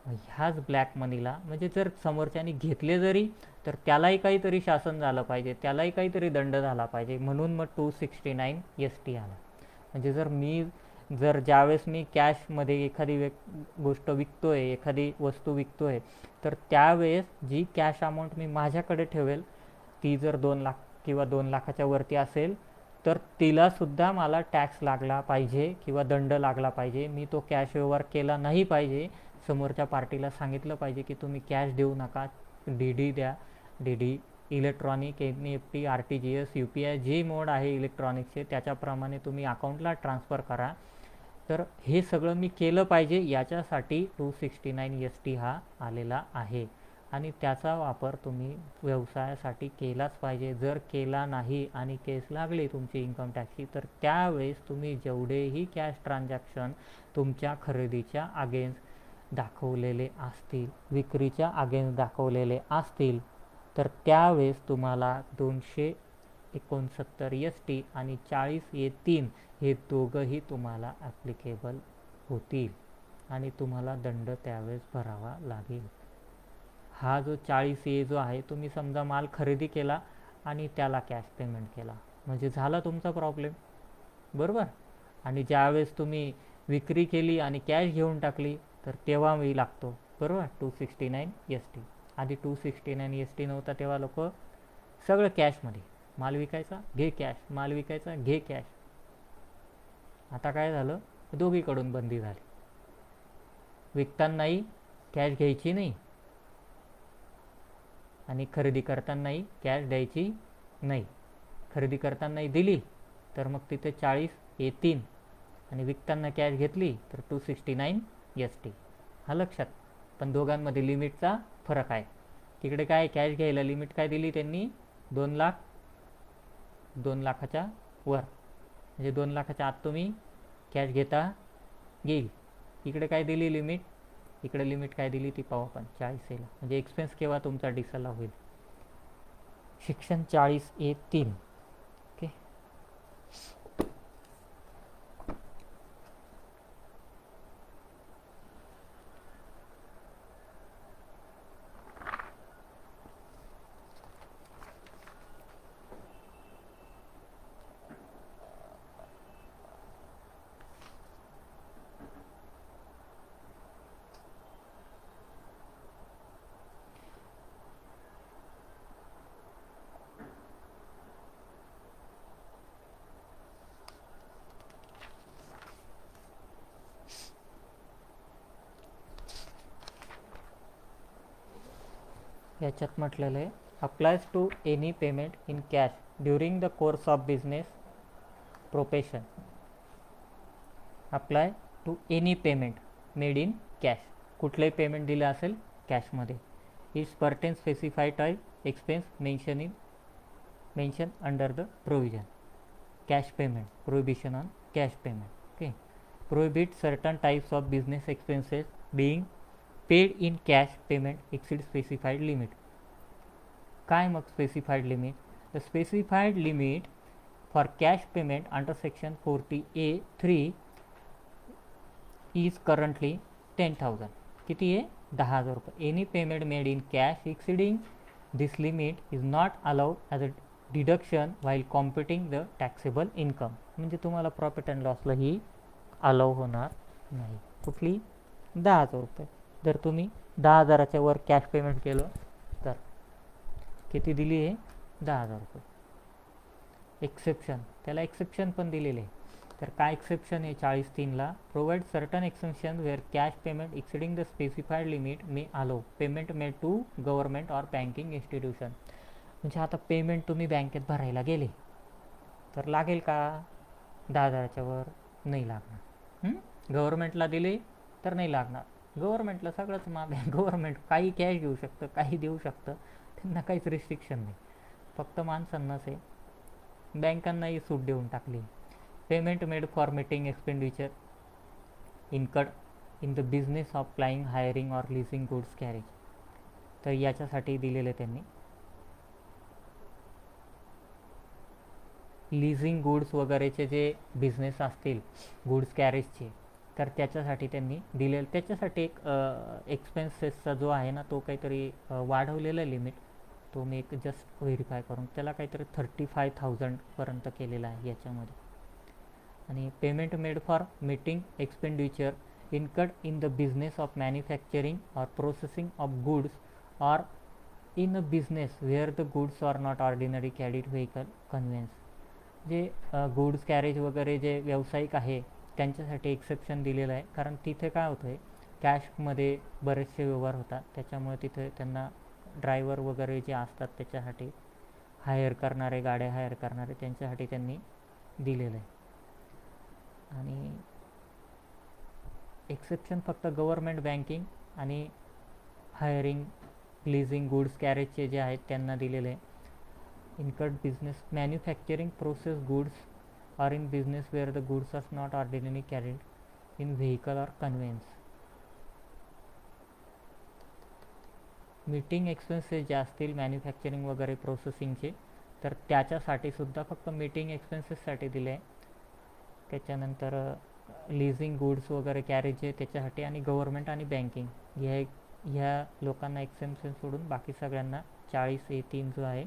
ह्याच ब्लॅक मनीला, म्हणजे जर समोरच्याने घेतले जरी तर त्यालाही काहीतरी शासन झालं पाहिजे, त्यालाही काहीतरी दंड झाला पाहिजे. म्हणून मग 269 ST आला. म्हणजे जर ज्यावेळेस मी कॅशमध्ये एखादी गोष्ट विकतोय, एखादी वस्तू विकतोय, तर त्यावेळेस जी कॅश अमाऊंट मी माझ्याकडे ठेवेल ती जर 2 लाख किंवा 2 लाखाच्या वरती असेल तर तिलासुद्धा मला टॅक्स लागला पाहिजे किंवा दंड लागला पाहिजे. मी तो कॅश व्यवहार केला नाही पाहिजे. समोरच्या पार्टीला सांगितलं पाहिजे की तुम्ही कॅश देऊ नका, DD द्या. DD electronic, NEFT, RTGS, UPI जे मोड आहे इलेक्ट्रॉनिकचे त्याच्याप्रमाणे तुम्ही अकाउंटला ट्रान्सफर करा. तर हे सगळं मी केलं पाहिजे, याच्यासाठी 269 ST हा आलेला आहे. आणि त्याचा वापर तुम्ही व्यवसायासाठी केलाच पाहिजे. जर केला नाही आणि केस लागली तुमची इन्कम टॅक्सची, तर त्यावेळेस तुम्ही जेवढेही कॅश ट्रान्झॅक्शन तुमच्या खरेदीच्या अगेन्स्ट दाखवलेले असतील, विक्रीच्या अगेन्स्ट दाखवलेले असतील, तर त्यावेळेस तुम्हाला 269 ST आणि 40A3 हे दोघंही तुम्हाला ॲप्लिकेबल होतील आणि तुम्हाला दंड त्यावेळेस भरावा लागेल. हा जो 40A जो आहे, तुम्ही समजा माल खरेदी केला आणि त्याला कॅश पेमेंट केला, म्हणजे झाला तुमचा प्रॉब्लेम, बरोबर. आणि ज्यावेळेस तुम्ही विक्री केली आणि कॅश घेऊन टाकली तर तेव्हा मी लागतो, बरोबर, 269 ST. आधी 269 ST नव्हता तेव्हा लोक सगळं कॅशमध्ये, माल विकायचा घे कॅश, माल विकायचा घे कॅश. आता काय झालं? दोघीकडून बंदी झाली. विकतानाही कॅश घ्यायची नाही आणि खरेदी करतानाही कॅश द्यायची नाही. खरेदी करतानाही दिली तर मग तिथे 40A3 आणि विकताना कॅश घेतली तर 269 ST. हा लक्षात. पण दोघांमध्ये लिमिटचा फरक आहे. तिकडे काय कॅश घ्यायला लिमिट काय दिली त्यांनी? 2 लाख 2 लाखाच्या वर, म्हणजे 2 लाखाच्या आत तुम्ही कॅश घेता येईल. इकडे काय दिली लिमिट, इकडे लिमिट काय दिली ती पाहू आपण 40A ला. म्हणजे एक्सपेन्स केव्हा तुमचा डिसअलाव होईल. Section 40A(3). ओके. याच्यात म्हटलेलं आहे applies to any payment in cash during the course of business profession. Apply to any payment made in cash, कुठलंही पेमेंट दिलं असेल कॅशमध्ये. It's pertain specified type expense mention under the provision. Cash payment, prohibition on cash payment. Okay. Prohibit certain types of business expenses being paid in cash payment exceed specified limit. काय मग specified limit? The specified limit for cash payment under section 40A(3) is currently 10,000. किती आहे? 10,000 रुपये. Any payment made in cash exceeding this limit is not allowed as a deduction while computing the taxable income. म्हणजे तुम्हाला profit and लॉसला ही allow होणार नाही. कुठली? 10,000 रुपये. जर तुम्ही 10,000च्या वर कॅश पेमेंट केलं तर किती दिली आहे? 10,000 रुपये. एक्सेप्शन, त्याला एक्सेप्शन पण दिलेले आहे. तर काय एक्सेप्शन आहे 40(3)ला? Provide certain exception where cash payment exceeding the specified limit may allow payment made to government or banking institution. म्हणजे आता पेमेंट तुम्ही बँकेत भरायला गेले तर लागेल का? 10,000च्या वर नाही लागणार. गव्हर्नमेंटला दिले तर नाही लागणार. गव्हर्नमेंटला सगळंच माफ आहे. गव्हर्नमेंट काही कॅश घेऊ शकतं, काही देऊ शकतं, त्यांना काहीच रिस्ट्रिक्शन नाही. फक्त माणसांनाच आहे. बँकांनाही सूट देऊन टाकली. Payment made for meeting expenditure incurred in the business of flying, hiring और लिजिंग गुड्स कॅरेज. तर याच्यासाठी दिलेलं त्यांनी लिझिंग गुड्स वगैरेचे जे बिझनेस असतील गुड्स कॅरेजचे, तर त्याच्यासाठी त्यांनी दिलेलं. त्याच्यासाठी एक एक्सपेन्सेसचा जो आहे ना तो काहीतरी वाढवलेला लिमिट, तो मी एक जस्ट व्हेरीफाय करून त्याला काहीतरी 35,000पर्यंत केलेला आहे याच्यामध्ये. आणि payment made for meeting expenditure incurred in the business of manufacturing और प्रोसेसिंग ऑफ गुड्स और in a business where the goods are not ordinary carried vehicle conveyance. जे गुड्स कॅरेज वगैरे जे व्यावसायिक आहे त्यांच्यासाठी एक्सेप्शन दिलेलं आहे. कारण तिथे काय होतं आहे, कॅशमध्ये बरेचसे व्यवहार होतात, त्याच्यामुळे तिथे त्यांना ड्रायव्हर वगैरे जे असतात त्याच्यासाठी हायर करणारे, गाड्या हायर करणारे, त्यांच्यासाठी त्यांनी दिलेलं आहे. आणि एक्सेप्शन फक्त गव्हर्नमेंट बँकिंग आणि हायरिंग, लिझिंग, गुड्स कॅरेजचे जे आहेत त्यांना दिलेले आहे. Incurred business manufacturing process goods or in business where the goods are not ordinarily carried in vehicle or conveyance. Meeting expenses जे असतील मॅन्युफॅक्चरिंग वगैरे प्रोसेसिंगचे, तर त्याच्यासाठी सुद्धा फक्त मीटिंग एक्सपेन्सेससाठी दिले आहे. त्याच्यानंतर लिझिंग गुड्स वगैरे कॅरेज आहे त्याच्यासाठी, आणि गव्हर्नमेंट आणि बँकिंग ह्या लोकांना एक्सेप्शन सोडून बाकी सगळ्यांना 40A(3) जो आहे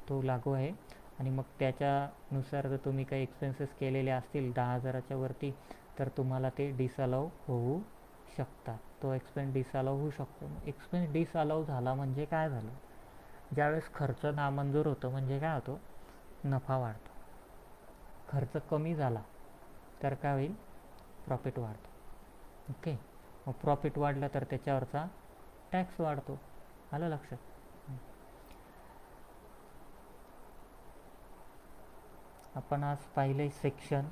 तो लागू आहे. आणि मग त्याच्यानुसार जर तुम्ही काही एक्सपेन्सेस केलेले असतील 10,000च्या वरती तर तुम्हाला ते डिसअलाउ होऊ शकतात. तो एक्सपेन्स डिसअलाउ होऊ शकतो. एक्सपेन्स डिसअलाउ झाला म्हणजे काय झालं? ज्यावेळेस खर्च नामंजूर होतो म्हणजे काय होतो? नफा वाढतो. खर्च कमी झाला तर काय होईल? प्रॉफिट वाढतो. ओके. मग प्रॉफिट वाढला तर त्याच्यावरचा टॅक्स वाढतो. आलं लक्षात? आपण आज पाहिले सेक्शन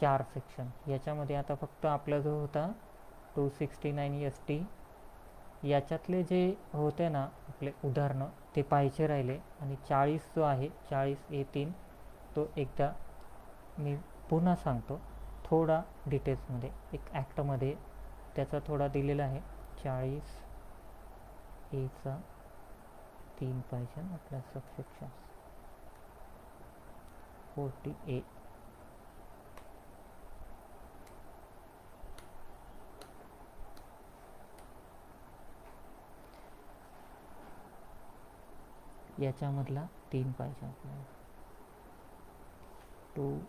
4 सेक्शन. याच्यामध्ये आता फक्त आपला जो होता 269 ST याच्यातले जे होते ना आपले उदाहरणं ते पाहायचे राहिले. आणि 40 जो आहे 40A3 तो एकदा मी पुन्हा सांगतो थोडा डिटेल्समध्ये. एक ॲक्टमध्ये त्याचा थोडा दिलेला आहे. 40A चा 3 पाहिजे ना आपल्या सबसेक्शन 40A. याच्यामधला 3 पाहिजे आपल्याला. 2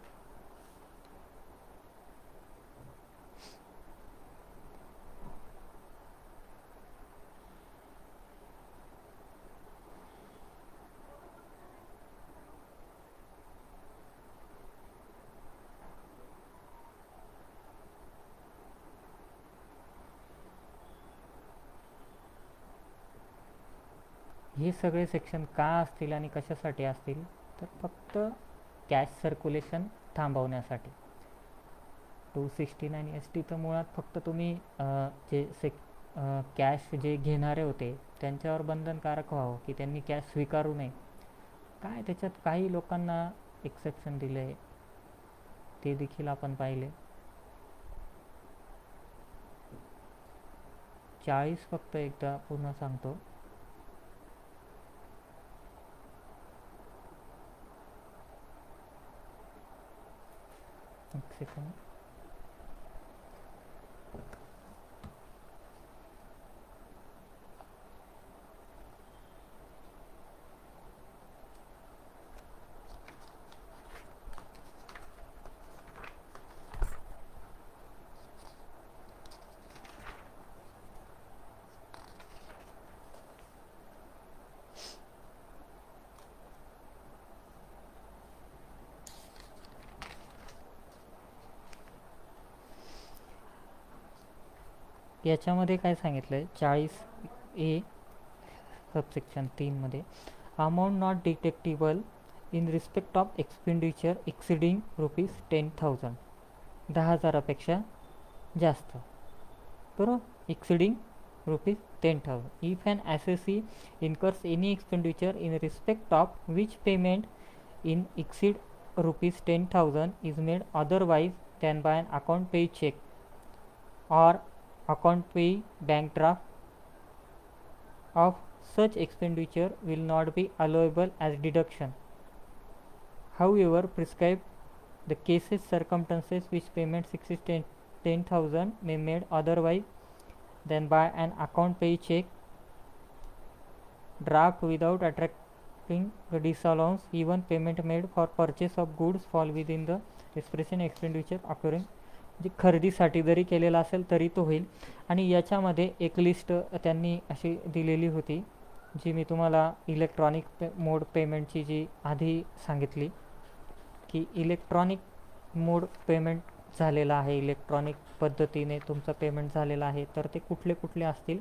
हे सगळे सेक्शन का असतील आणि कशासाठी असतील तर फक्त कॅश सर्क्युलेशन थांबवण्यासाठी. 269ST तर मुळात फक्त तुम्ही जे कॅश जे घेणारे होते त्यांच्यावर बंधनकारक व्हावं की त्यांनी कॅश स्वीकारू नये. काय त्याच्यात काही लोकांना एक्सेप्शन दिले ते देखील आपण पाहिले. 40 फक्त एकदा पुन्हा सांगतो. एक सेकंड. याच्यामध्ये काय सांगितलं आहे 40A सबसेक्शन 3 मध्ये amount not deductible in respect of expenditure exceeding ₹10,000. 10,000पेक्षा जास्त बरोबर. Exceeding ₹10,000. If an assessee incurs any expenditure in respect of which payment in exceed ₹10,000 is made otherwise than by an account pay check or account pay bank draft of such expenditure will not be allowable as deduction. However, prescribe the cases circumstances which payments exceed 10,000 may made otherwise than by an account pay check draft without attracting the disallowance. Even payment made for purchase of goods fall within the expression expenditure occurring. जे खरेदीसाठी जरी केलेला असेल तरी तो होईल. आणि याच्यामध्ये एक लिस्ट त्यांनी अशी दिलेली होती जी मी तुम्हाला इलेक्ट्रॉनिक मोड पेमेंटची जी आधी सांगितली की इलेक्ट्रॉनिक मोड पेमेंट झालेला आहे, इलेक्ट्रॉनिक पद्धतीने तुमचं पेमेंट झालेलं आहे. तर ते कुठले कुठले असतील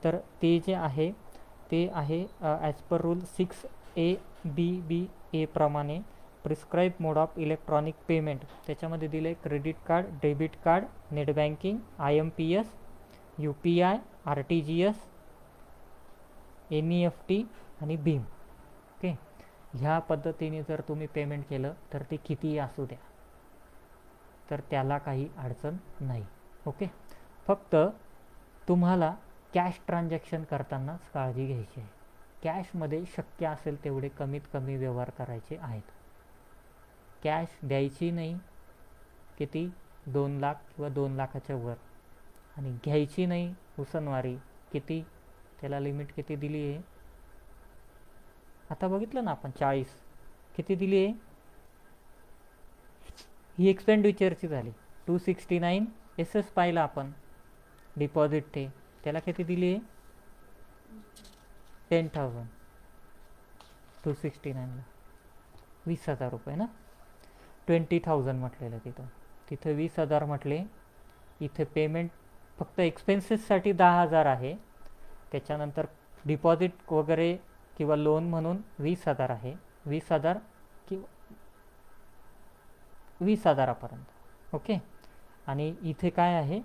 तर ते जे आहे ते आहे ॲज पर रूल 6A(b)(b)(a) प्रमाणे prescribe mode of electronic payment. त्याच्यामध्ये दिले credit card, debit card, net banking, IMPS, UPI, RTGS, NEFT आणि भीम. ओके, ह्या पद्धतीने जर तुम्ही पेमेंट केलं तर ते कितीही असू द्या तर त्याला काही अडचण नाही. ओके, फक्त तुम्हाला कॅश ट्रान्झॅक्शन करतानाच काळजी घ्यायची आहे. कॅशमध्ये शक्य असेल तेवढे कमीत कमी व्यवहार करायचे आहेत. कॅश द्यायची नाही किती 2 लाख किंवा 2 लाखाच्या वर. आणि घ्यायची नाही उसनवारी किती, त्याला लिमिट किती दिली आहे आता बघितलं ना आपण 40 किती दिली आहे. ही एक्सपेंडिचरची झाली. 269SS पाहिला आपण डिपॉझिट ते त्याला किती दिली आहे 10,000. 269ला 20,000 रुपये ना. 20,000 म्हटलेलं तिथं 20,000 म्हटले. इथे पेमेंट फक्त एक्सपेन्सेससाठी 10,000 आहे. त्याच्यानंतर डिपॉझिट वगैरे किंवा लोन म्हणून 20,000 आहे. 20,000 किंवा 20,000पर्यंत. ओके, आणि इथे काय आहे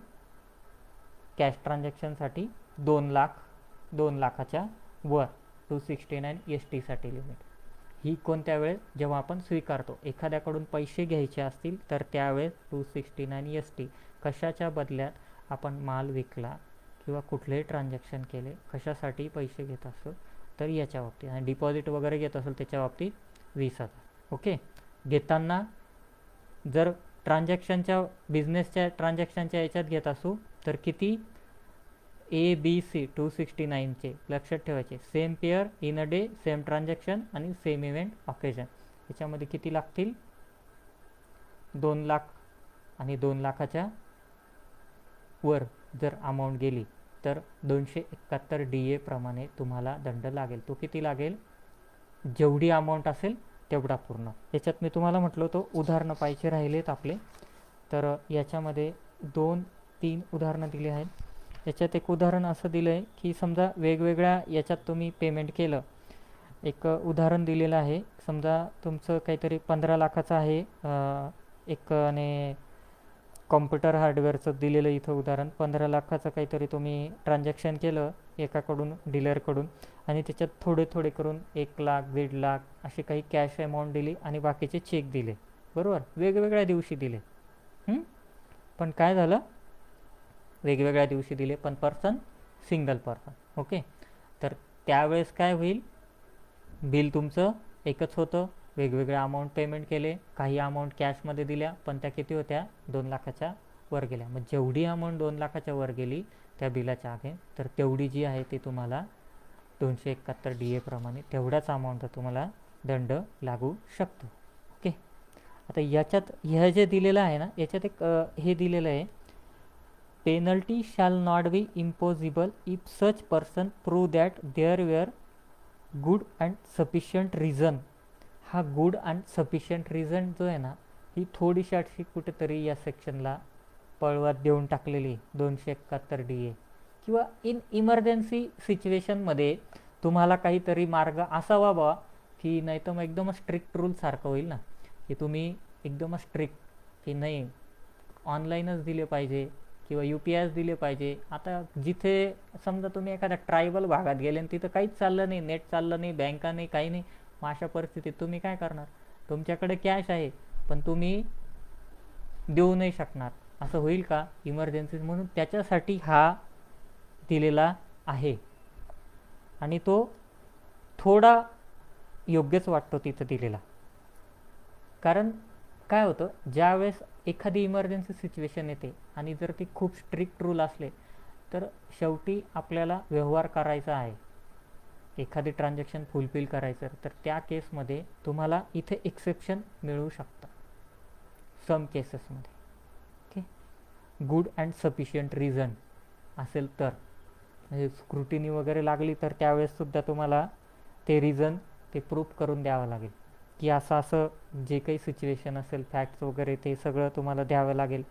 कॅश ट्रान्झॅक्शनसाठी 2 लाखाच्या वर 269 ST साठी लिमिट. ही कोणत्या वेळेस, जेव्हा आपण स्वीकारतो, एखाद्याकडून पैसे घ्यायचे असतील तर त्यावेळेस 269 ST. कशाच्या बदल्यात आपण माल विकला किंवा कुठलेही ट्रान्झॅक्शन केले, कशासाठी पैसे घेत असो तर याच्या बाबतीत, आणि डिपॉझिट वगैरे घेत असेल त्याच्या बाबतीत 20,000. ओके. घेताना जर ट्रान्झॅक्शनच्या बिझनेसच्या ट्रान्झॅक्शनच्या याच्यात घेत असू तर किती, ABC 269चे लक्षात ठेवायचे. Same pair, in a day, same transaction आणि सेम इव्हेंट ऑकेजन. याच्यामध्ये किती लागतील, 2 लाख. आणि 2 लाखाच्या वर जर अमाऊंट गेली तर 271 DA प्रमाणे तुम्हाला दंड लागेल. तो किती लागेल, जेवढी अमाऊंट असेल तेवढा पूर्ण. याच्यात मी तुम्हाला म्हटलं होतं उदाहरणं पाहिजे राहिलेत आपले, तर याच्यामध्ये 2-3 उदाहरणं दिली आहेत. याच्यात एक उदाहरण असं दिलं आहे की समजा वेगवेगळ्या याच्यात तुम्ही पेमेंट केलं. एक उदाहरण दिलेलं आहे, समजा तुमचं काहीतरी 15 लाखाचं आहे, एक आणि कॉम्प्युटर हार्डवेअरचं दिलेलं इथं उदाहरण. 15 लाखाचं काहीतरी तुम्ही ट्रान्झॅक्शन केलं एकाकडून, डीलरकडून, आणि त्याच्यात थोडे थोडे करून 1 लाख, 1.5 लाख असे काही कॅश अमाऊंट दिली आणि बाकीचे चेक दिले, बरोबर, वेगवेगळ्या दिवशी दिले. पण काय झालं, वेगवेगळ्या दिवशी दिले पण पर्सन सिंगल पर्सन. ओके. तर त्यावेळेस काय होईल, बिल तुमचं एकच होतं, वेगवेगळ्या अमाऊंट पेमेंट केले, काही अमाऊंट कॅशमध्ये दिल्या पण त्या किती होत्या, 2 लाखाच्या वर गेल्या. मग जेवढी अमाऊंट 2 लाखाच्या वर गेली त्या बिलाच्या आगे, तर तेवढी जी आहे ती तुम्हाला 271 DA प्रमाणे तेवढ्याच अमाऊंटचा तुम्हाला दंड लागू शकतो. ओके. आता याच्यात ह्या जे दिलेलं आहे ना, याच्यात एक हे दिलेलं आहे, penalty shall not be impossible if such person prove that there were good and sufficient reason. हा गुड अँड सफिशियंट रिझन जो आहे ना, ही थोडीशी अशी कुठेतरी या सेक्शनला पळवात देऊन टाकलेली 271 DA. किंवा इन इमर्जन्सी सिच्युएशनमध्ये तुम्हाला काहीतरी मार्ग असावा बा, की नाही तर मग एकदमच स्ट्रिक्ट रूल सारखं होईल ना, की तुम्ही एकदमच स्ट्रिक्ट की नाही ऑनलाईनच दिले पाहिजे किंवा UPIच दिले पाहिजे. आता जिथे समजा तुम्ही एखाद्या ट्रायबल भागात गेले आणि तिथं काहीच चाललं नाही, नेट चाललं नाही, बँका नाही, काही नाही, मग अशा परिस्थितीत तुम्ही काय करणार, तुमच्याकडे कॅश आहे पण तुम्ही देऊ नाही शकणार, असं होईल का इमर्जन्सी. म्हणून त्याच्यासाठी हा दिलेला आहे आणि तो थोडा योग्यच वाटतो तिथं दिलेला. कारण काय होतं, ज्यावेळेस एखादी इमर्जन्सी सिच्युएशन येते आणि जर ती खूप स्ट्रिक्ट रूल असले तर शेवटी आपल्याला व्यवहार करायचा आहे, एखादी ट्रान्झॅक्शन फुलफिल करायचं, तर त्या केसमध्ये तुम्हाला इथे एक्सेप्शन मिळू शकतं सम केसेसमध्ये. Okay. Good and sufficient reason असेल तर, म्हणजे स्क्रुटिनी वगैरे लागली तर त्यावेळेससुद्धा तुम्हाला ते रिझन ते प्रूफ करून द्यावं लागेल, की असं असं जे काही सिच्युएशन असेल, फॅक्ट्स वगैरे ते सगळं तुम्हाला द्यावं लागेल,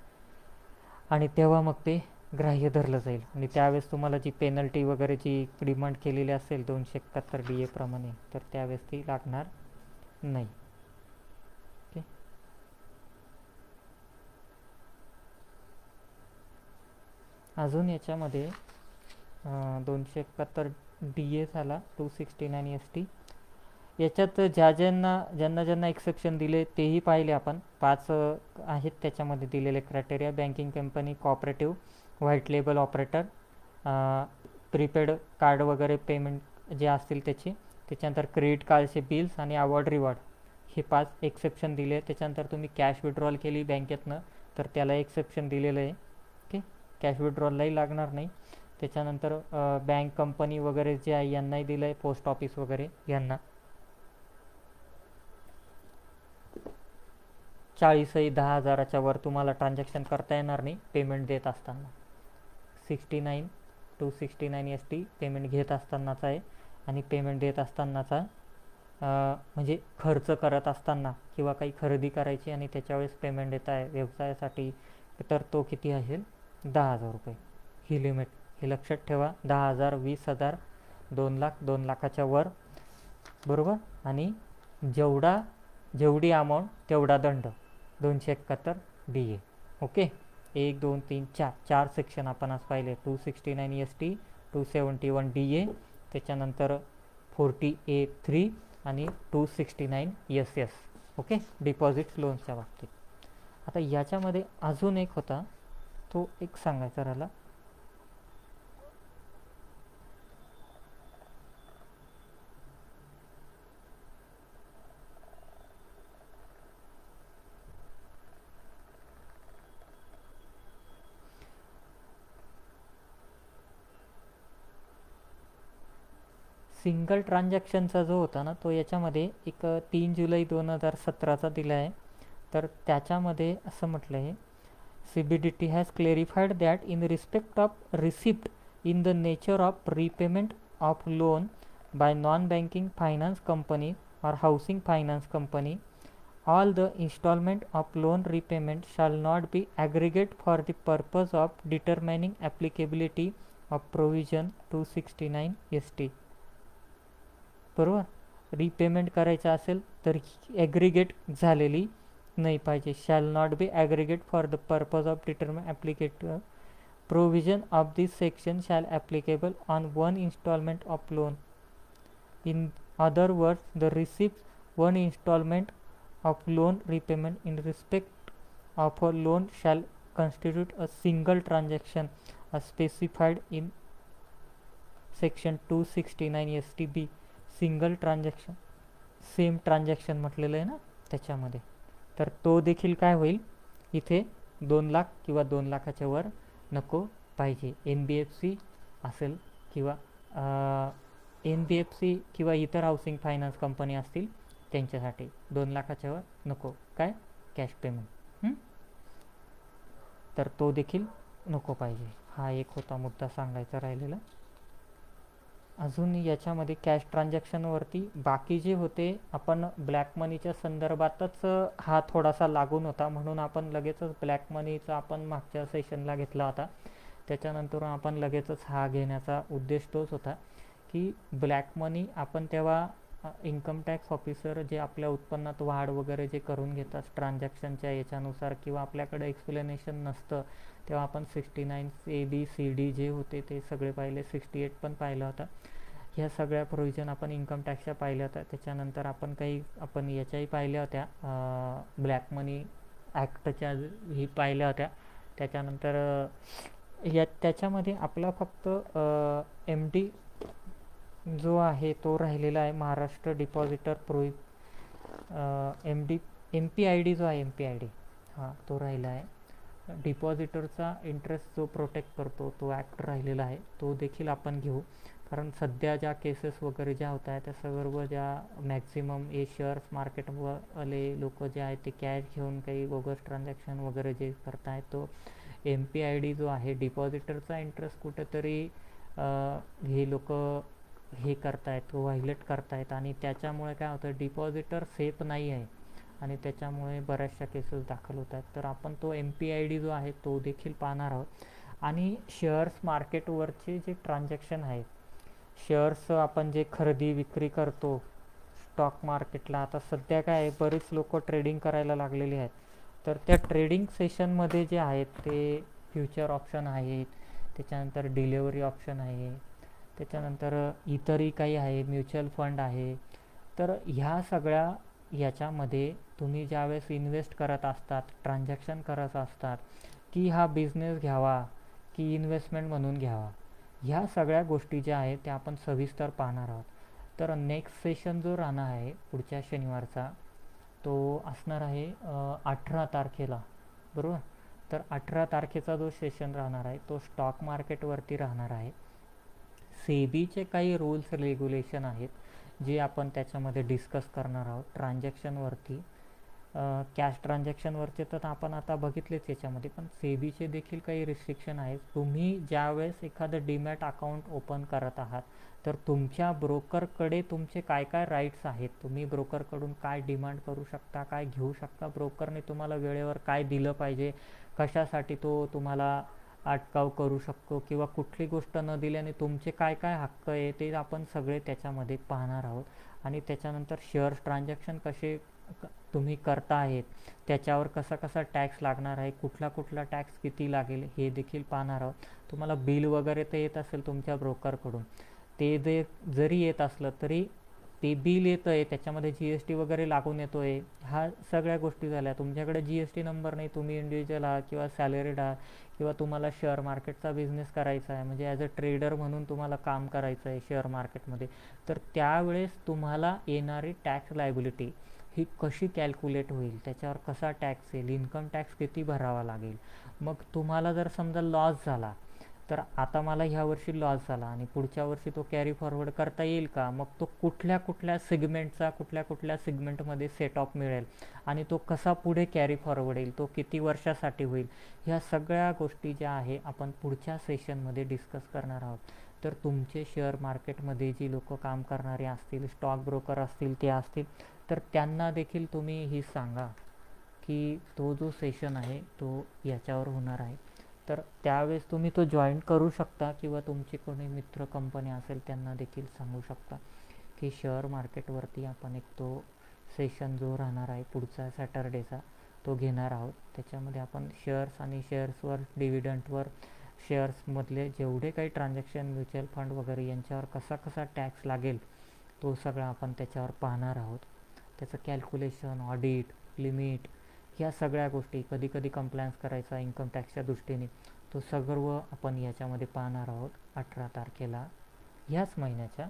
आणि तेव्हा मग ते ग्राह्य धरलं जाईल. आणि त्यावेळेस तुम्हाला जी पेनल्टी वगैरे जी डिमांड केलेली असेल 271 DA प्रमाणे, तर त्यावेळेस ती लागणार नाही. ओके. अजून याच्यामध्ये 271 DA झाला, 269 ST. याच्यात ज्यांना एक्सेप्शन दिले तेही पाहिले आपण. 5 आहेत त्याच्यामध्ये दिलेले criteria. Banking company, cooperative, white label operator, prepaid card वगैरे पेमेंट जे असतील त्याची, त्याच्यानंतर क्रेडिट कार्डचे बिल्स आणि अवॉर्ड रिवॉर्ड, हे 5 एक्सेप्शन दिले. त्याच्यानंतर तुम्ही कॅश विड्रॉल केली बँकेतनं तर त्याला एक्सेप्शन दिलेलं आहे. ओके. कॅश विड्रॉललाही लागणार नाही. त्याच्यानंतर बँक कंपनी वगैरे जे आहे यांनाही दिलं आहे, पोस्ट ऑफिस वगैरे यांना. 40ही 10,000च्या वर तुम्हाला ट्रान्झॅक्शन करता येणार नाही पेमेंट देत असताना. 269 ST पेमेंट घेत असतानाचा आहे, आणि पेमेंट देत असतानाचा म्हणजे खर्च करत असताना किंवा काही खरेदी करायची आणि त्याच्यावेळेस पेमेंट देत आहे व्यवसायासाठी, तर तो किती असेल, 10,000 रुपये ही लिमिट. हे लक्षात ठेवा. 10,000, 20,000, 2 लाख, 2 लाखाच्या वर, बरोबर. आणि जेवढी अमाऊंट तेवढा दंड, 271 DA. ओके. 1, 2, 3, 4 सेक्शन आपण आज पाहिले. 269 ST, 271 DA, त्याच्यानंतर 40A3 आणि 269SS. ओके, डिपॉझिट लोन्सच्या बाबतीत. आता याच्यामध्ये अजून एक होता, तो एक सांगायचा राहिला. सिंगल ट्रान्झॅक्शनचा जो होता ना, तो याच्यामध्ये एक 3 जुलै 2017चा दिला आहे. तर त्याच्यामध्ये असं म्हटलं आहे, CBDT has clarified that in respect of receipt in the nature of repayment of loan by non-banking finance company or housing finance company, all the installment of loan repayment shall not be aggregate for the purpose of determining applicability of provision 269ST. बरोबर, repayment करायचं असेल तर aggregate झालेली नाही पाहिजे. Shall not be aggregate for the purpose of determine applicate provision of this section shall applicable on one instalment of loan. In other words, the receipt one instalment of loan repayment in respect of a loan shall constitute a single transaction as specified in section 269 STB. Single transaction, same transaction म्हटलेलं आहे ना त्याच्यामध्ये. तर तो देखील काय होईल, इथे 2 लाख किंवा 2 लाखाच्या वर नको पाहिजे. NBFC असेल किंवा NBFC किंवा इतर हाऊसिंग फायनान्स कंपनी असतील त्यांच्यासाठी 2 लाखाच्या वर नको काय कॅश पेमेंट. तर तो देखील नको पाहिजे. हा एक होता मुद्दा सांगायचा राहिलेला. अजून याच्यामध्ये कॅश ट्रान्झॅक्शनवरती बाकी जे होते, आपण ब्लॅक मनीच्या संदर्भातच हा थोडासा लागून होता, म्हणून आपण लगेचच ब्लॅक मनीचा आपण मागच्या सेशनला घेतला होता. त्याच्यानंतर आपण लगेचच हा घेण्याचा उद्देश तोच होता की ब्लॅक मनी आपण तेव्हा इन्कम टॅक्स ऑफिसर जे आपल्या उत्पन्नात वाढ वगैरे जे करून घेतात ट्रान्झॅक्शनच्या याच्यानुसार, किंवा आपल्याकडे एक्सप्लेनेशन नसतं, तेव्हा आपण 69ABCD जे होते ते सगळे पाहिले, 68 पण पाहिलं होता. ह्या सगळ्या प्रोव्हिजन आपण इन्कम टॅक्सच्या पाहिल्या होत्या. त्याच्यानंतर आपण याच्याही पाहिल्या होत्या, ब्लॅक मनी ॲक्टच्या ही पाहिल्या होत्या. त्याच्यानंतर त्याच्यामध्ये आपला फक्त MD जो आहे तो राहिलेला आहे, महाराष्ट्र डिपॉझिटर MPID जो आहे, MPID हां तो राहिला आहे. डिपॉझिटरचा इंटरेस्ट जो प्रोटेक्ट करतो तो ॲक्ट राहिलेला आहे, तो देखील आपण घेऊ. कारण सध्या ज्या केसेस वगैरे ज्या होत आहेत त्या सर्व ज्या मॅक्झिमम शेअर्स मार्केटवाले लोक जे आहेत ते कॅश घेऊन काही बोगस ट्रान्झॅक्शन वगैरे जे करतायत, तो MPID जो आहे डिपॉझिटरचा इंटरेस्ट कुठेतरी हे लोक हे करतायत, व्हायलेट करतायत, आणि त्याच्यामुळे काय होतं, डिपॉझिटर सेफ नाही आहे आणि त्याच्यामुळे बऱ्याचशा केसेस दाखल होत आहेत. तर आपण तो MPID जो आहे तो देखील पाहणार आहोत. आणि शेअर्स मार्केटवरचे जे ट्रान्झॅक्शन आहेत, शेअर्स आपण जे खरेदी विक्री करतो स्टॉक मार्केटला, आता सध्या काय आहे, बरेच लोक ट्रेडिंग करायला लागलेले आहेत. तर त्या ट्रेडिंग सेशनमध्ये जे आहेत ते फ्युचर ऑप्शन आहेत, त्याच्यानंतर डिलिव्हरी ऑप्शन आहे, त्याच्यानंतर इतरही काही आहे, म्युच्युअल फंड आहे. तर ह्या सगळ्या याच्यामध्ये तुम्ही ज्यावेळेस इन्व्हेस्ट करत असतात, ट्रान्झॅक्शन करत असतात, की हा बिझनेस घ्यावा की इन्व्हेस्टमेंट म्हणून घ्यावा, ह्या सगळ्या गोष्टी ज्या आहेत त्या आपण सविस्तर पाहणार आहोत. तर नेक्स्ट सेशन जो राहणार आहे पुढच्या शनिवारचा, तो असणार आहे 18 तारखेला, बरोबर. तर 18 तारखेचा जो सेशन राहणार आहे तो स्टॉक मार्केटवरती राहणार आहे. सेबीचे काही रूल्स रेग्युलेशन आहेत जे आपण त्याच्यामध्ये डिस्कस करणार आहोत. ट्रान्झॅक्शनवरती कॅश ट्रान्झॅक्शनवरचे तर आपण आता बघितलेच याच्यामध्ये, पण सेबीचे देखील काही रिस्ट्रिक्शन आहेत. तुम्ही ज्यावेळेस एखादं डीमॅट अकाउंट ओपन करत आहात तर तुमच्या ब्रोकरकडे तुमचे काय काय राईट्स आहेत, तुम्ही ब्रोकरकडून काय डिमांड करू शकता, काय घेऊ शकता, ब्रोकरने तुम्हाला वेळेवर काय दिलं पाहिजे, कशासाठी तो तुम्हाला अटकाव करू शकतो, किंवा कुठली गोष्ट न दिल्याने तुमचे काय काय हक्क आहे ते आपण सगळे त्याच्यामध्ये पाहणार आहोत. आणि त्याच्यानंतर शेअर्स ट्रान्झॅक्शन कसे तुम्ही करता आहेत त्याच्यावर कसा कसा टॅक्स लागणार आहे, कुठला कुठला टॅक्स किती लागेल हे देखील पाहणार आहोत. तुम्हाला बिल वगैरे ते येत असेल तुमच्या ब्रोकरकडून, ते जरी येत असलं तरी ते बिल येतं आहे त्याच्यामध्ये जी एस टी वगैरे लागून येतो आहे. ह्या सगळ्या गोष्टी झाल्या. तुमच्याकडे जी एस टी नंबर नाही, तुम्ही इंडिव्हिज्युअल आहात किंवा सॅलरीड आहात किंवा तुम्हाला शेअर मार्केटचा बिझनेस करायचा आहे, म्हणजे ॲज अ ट्रेडर म्हणून तुम्हाला काम करायचं आहे शेअर मार्केटमध्ये, तर त्यावेळेस तुम्हाला येणारी टॅक्स लायबिलिटी ही कशी कॅल्क्युलेट होईल, त्याच्यावर कसा टॅक्स येईल, इन्कम टॅक्स किती भरावा लागेल. मग तुम्हाला जर समजा लॉस झाला, तर आता मला ह्या वर्षी लॉस झाला आणि पुढच्या वर्षी तो कॅरी फॉरवर्ड करता येईल का, मग तो कुठल्या कुठल्या सेगमेंटचा कुठल्या कुठल्या सेगमेंटमध्ये सेट ऑफ मिळेल आणि तो कसा पुढे कॅरी फॉरवर्ड येईल, तो किती वर्षासाठी होईल, ह्या सगळ्या गोष्टी ज्या आहे आपण पुढच्या सेशनमध्ये डिस्कस करणार आहोत. तर तुमचे शेअर मार्केटमध्ये जी लोक काम करणारे असतील, स्टॉक ब्रोकर असतील, ते असतील, तर त्यांना देखील तुम्ही ही सांगा की तो जो सेशन आहे तो याच्यावर होणार आहे. तर त्यावेळेस तुम्ही तो जॉईन करू शकता किंवा तुमचे कोणी मित्र कंपनी असेल त्यांना देखील सांगू शकता की शेअर मार्केटवरती आपण एक तो सेशन जो राहणार आहे पुढचा सॅटर्डेचा तो घेणार आहोत. त्याच्यामध्ये आपण शेअर्स आणि शेअर्सवर, डिव्हिडंटवर, शेअर्समधले जेवढे काही ट्रान्झॅक्शन, म्युच्युअल फंड वगैरे यांच्यावर कसा कसा टॅक्स लागेल तो सगळा आपण त्याच्यावर पाहणार आहोत. त्याचं कॅल्क्युलेशन, ऑडिट, लिमिट, ह्या सगळ्या गोष्टी, कधी कधी कंप्लायन्स करायचा इन्कम टॅक्सच्या दृष्टीने, तो सर्व आपण याच्यामध्ये पाहणार आहोत 18 तारखेला ह्याच महिन्याच्या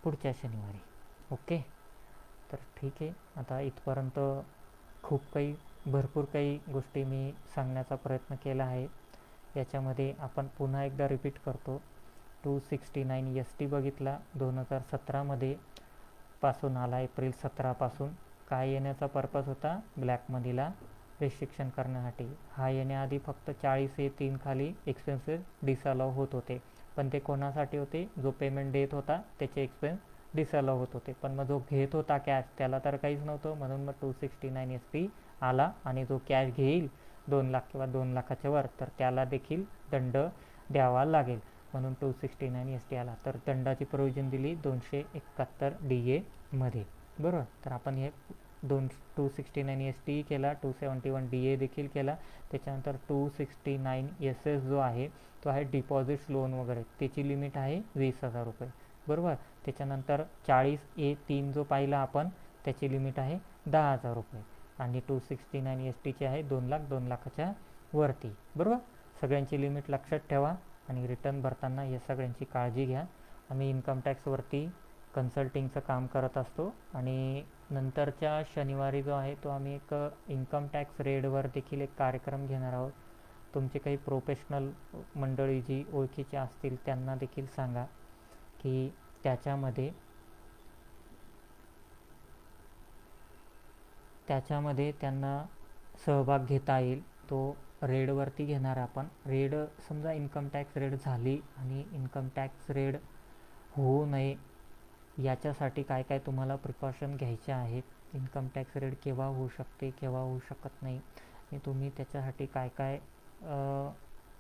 पुढच्या शनिवारी. ओके, तर ठीक आहे. आता इथपर्यंत भरपूर काही गोष्टी मी सांगण्याचा प्रयत्न केला आहे. याच्यामध्ये आपण पुन्हा एकदा रिपीट करतो. 269 ST बघितला 2017 पासून आला, एप्रिल 17 काय येण्याचा पर्पज होता, ब्लॅक मनीला रिस्ट्रिक्शन करण्यासाठी. हा येण्याआधी फक्त 40A3 खाली एक्सपेन्सेस डिसअलाव होत होते, पण ते कोणासाठी होते, जो पेमेंट देत होता त्याचे एक्सपेन्स डिसअलाव होत होते, पण मग जो घेत होता कॅश त्याला तर काहीच नव्हतं, म्हणून मग 269 ST आला. आणि जो कॅश घेईल 2 लाख किंवा 2 लाखाच्या वर, तर त्याला देखील दंड द्यावा लागेल, म्हणून 269 ST आला. तर दंडाची प्रोव्हिजन दिली 271 DA मध्ये, बरोबर. तर आपण हे 269 ST केला, 271 DA देखील केला. त्याच्यानंतर 269 SS जो आहे तो आहे डिपॉझिट्स, लोन वगैरे, त्याची लिमिट आहे 20,000 रुपये, बरोबर. त्याच्यानंतर 40A3 जो पाहिला आपण, त्याची लिमिट आहे 10,000 रुपये. आणि 269 STची आहे 2 लाख, 2 लाखाच्या वरती, बरोबर. सगळ्यांची लिमिट लक्षात ठेवा आणि रिटर्न भरताना या सगळ्यांची काळजी घ्या. आम्ही इन्कम टॅक्सवरती कन्सल्टिंगचं काम करत असतो आणि नंतरच्या शनिवारी जो आहे तो आम्ही एक इन्कम टॅक्स रेडवर देखील एक कार्यक्रम घेणार आहोत. तुमचे काही प्रोफेशनल मंडळी जी ओळखीचे असतील त्यांना देखील सांगा की त्याच्यामध्ये त्यांना सहभाग घेता येईल. तो रेडवरती घेणार आपण. रेड समजा इन्कम टॅक्स रेड झाली आणि इन्कम टॅक्स रेड होऊ नये याच्यासाठी काय काय तुम्हाला प्रिकॉशन घ्यायचे आहेत, इन्कम टॅक्स रेड केव्हा होऊ शकते, केव्हा होऊ शकत नाही, आणि तुम्ही त्याच्यासाठी काय काय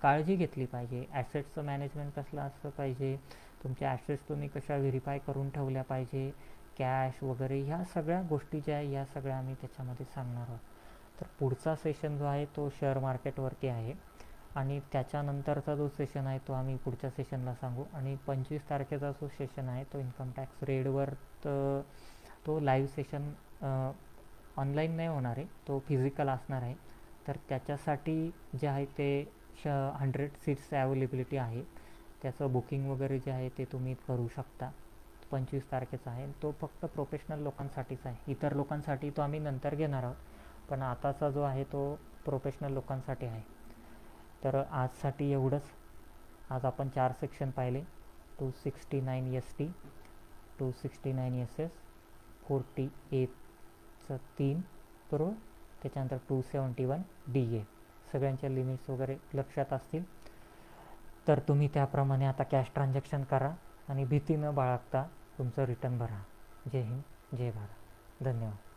काळजी घेतली पाहिजे, ॲसेट्सचं मॅनेजमेंट कसलं असलं पाहिजे, तुमचे ॲसेट्स तुम्ही कशा व्हेरीफाय करून ठेवल्या पाहिजे, कॅश वगैरे, ह्या सगळ्या गोष्टी ज्या आहे या सगळ्या आम्ही त्याच्यामध्ये सांगणार आहोत. तर पुढचा सेशन जो आहे तो शेअर मार्केटवरती आहे आणि त्याच्यानंतरचा जो सेशन आहे तो आम्ही पुढच्या सेशनला सांगू. आणि 25 तारखेचा जो सेशन आहे तो इन्कम टॅक्स रेडवर, तो लाईव्ह सेशन ऑनलाईन नाही होणार आहे, तो फिजिकल असणार आहे. तर त्याच्यासाठी जे आहे ते 100 सीट्स अवेलेबिलिटी आहे, त्याचं बुकिंग वगैरे जे आहे ते तुम्ही करू शकता. 25 तारखेचा आहे, तो फक्त प्रोफेशनल लोकांसाठीच आहे, इतर लोकांसाठी तो आम्ही नंतर घेणार आहोत, पण आताचा जो आहे तो प्रोफेशनल लोकांसाठी आहे. तर आजसाठी एवढंच. आज आपण 4 सेक्शन पाहिले, 269 ST, 269 SS, 48चं 3, बरोबर. त्याच्यानंतर 271 DA, सगळ्यांच्या लिमिट्स वगैरे लक्षात असतील तर तुम्ही त्याप्रमाणे आता कॅश ट्रान्झॅक्शन करा आणि भीती न बाळगता तुमचं रिटर्न भरा. जय हिंद, जय भारत, धन्यवाद.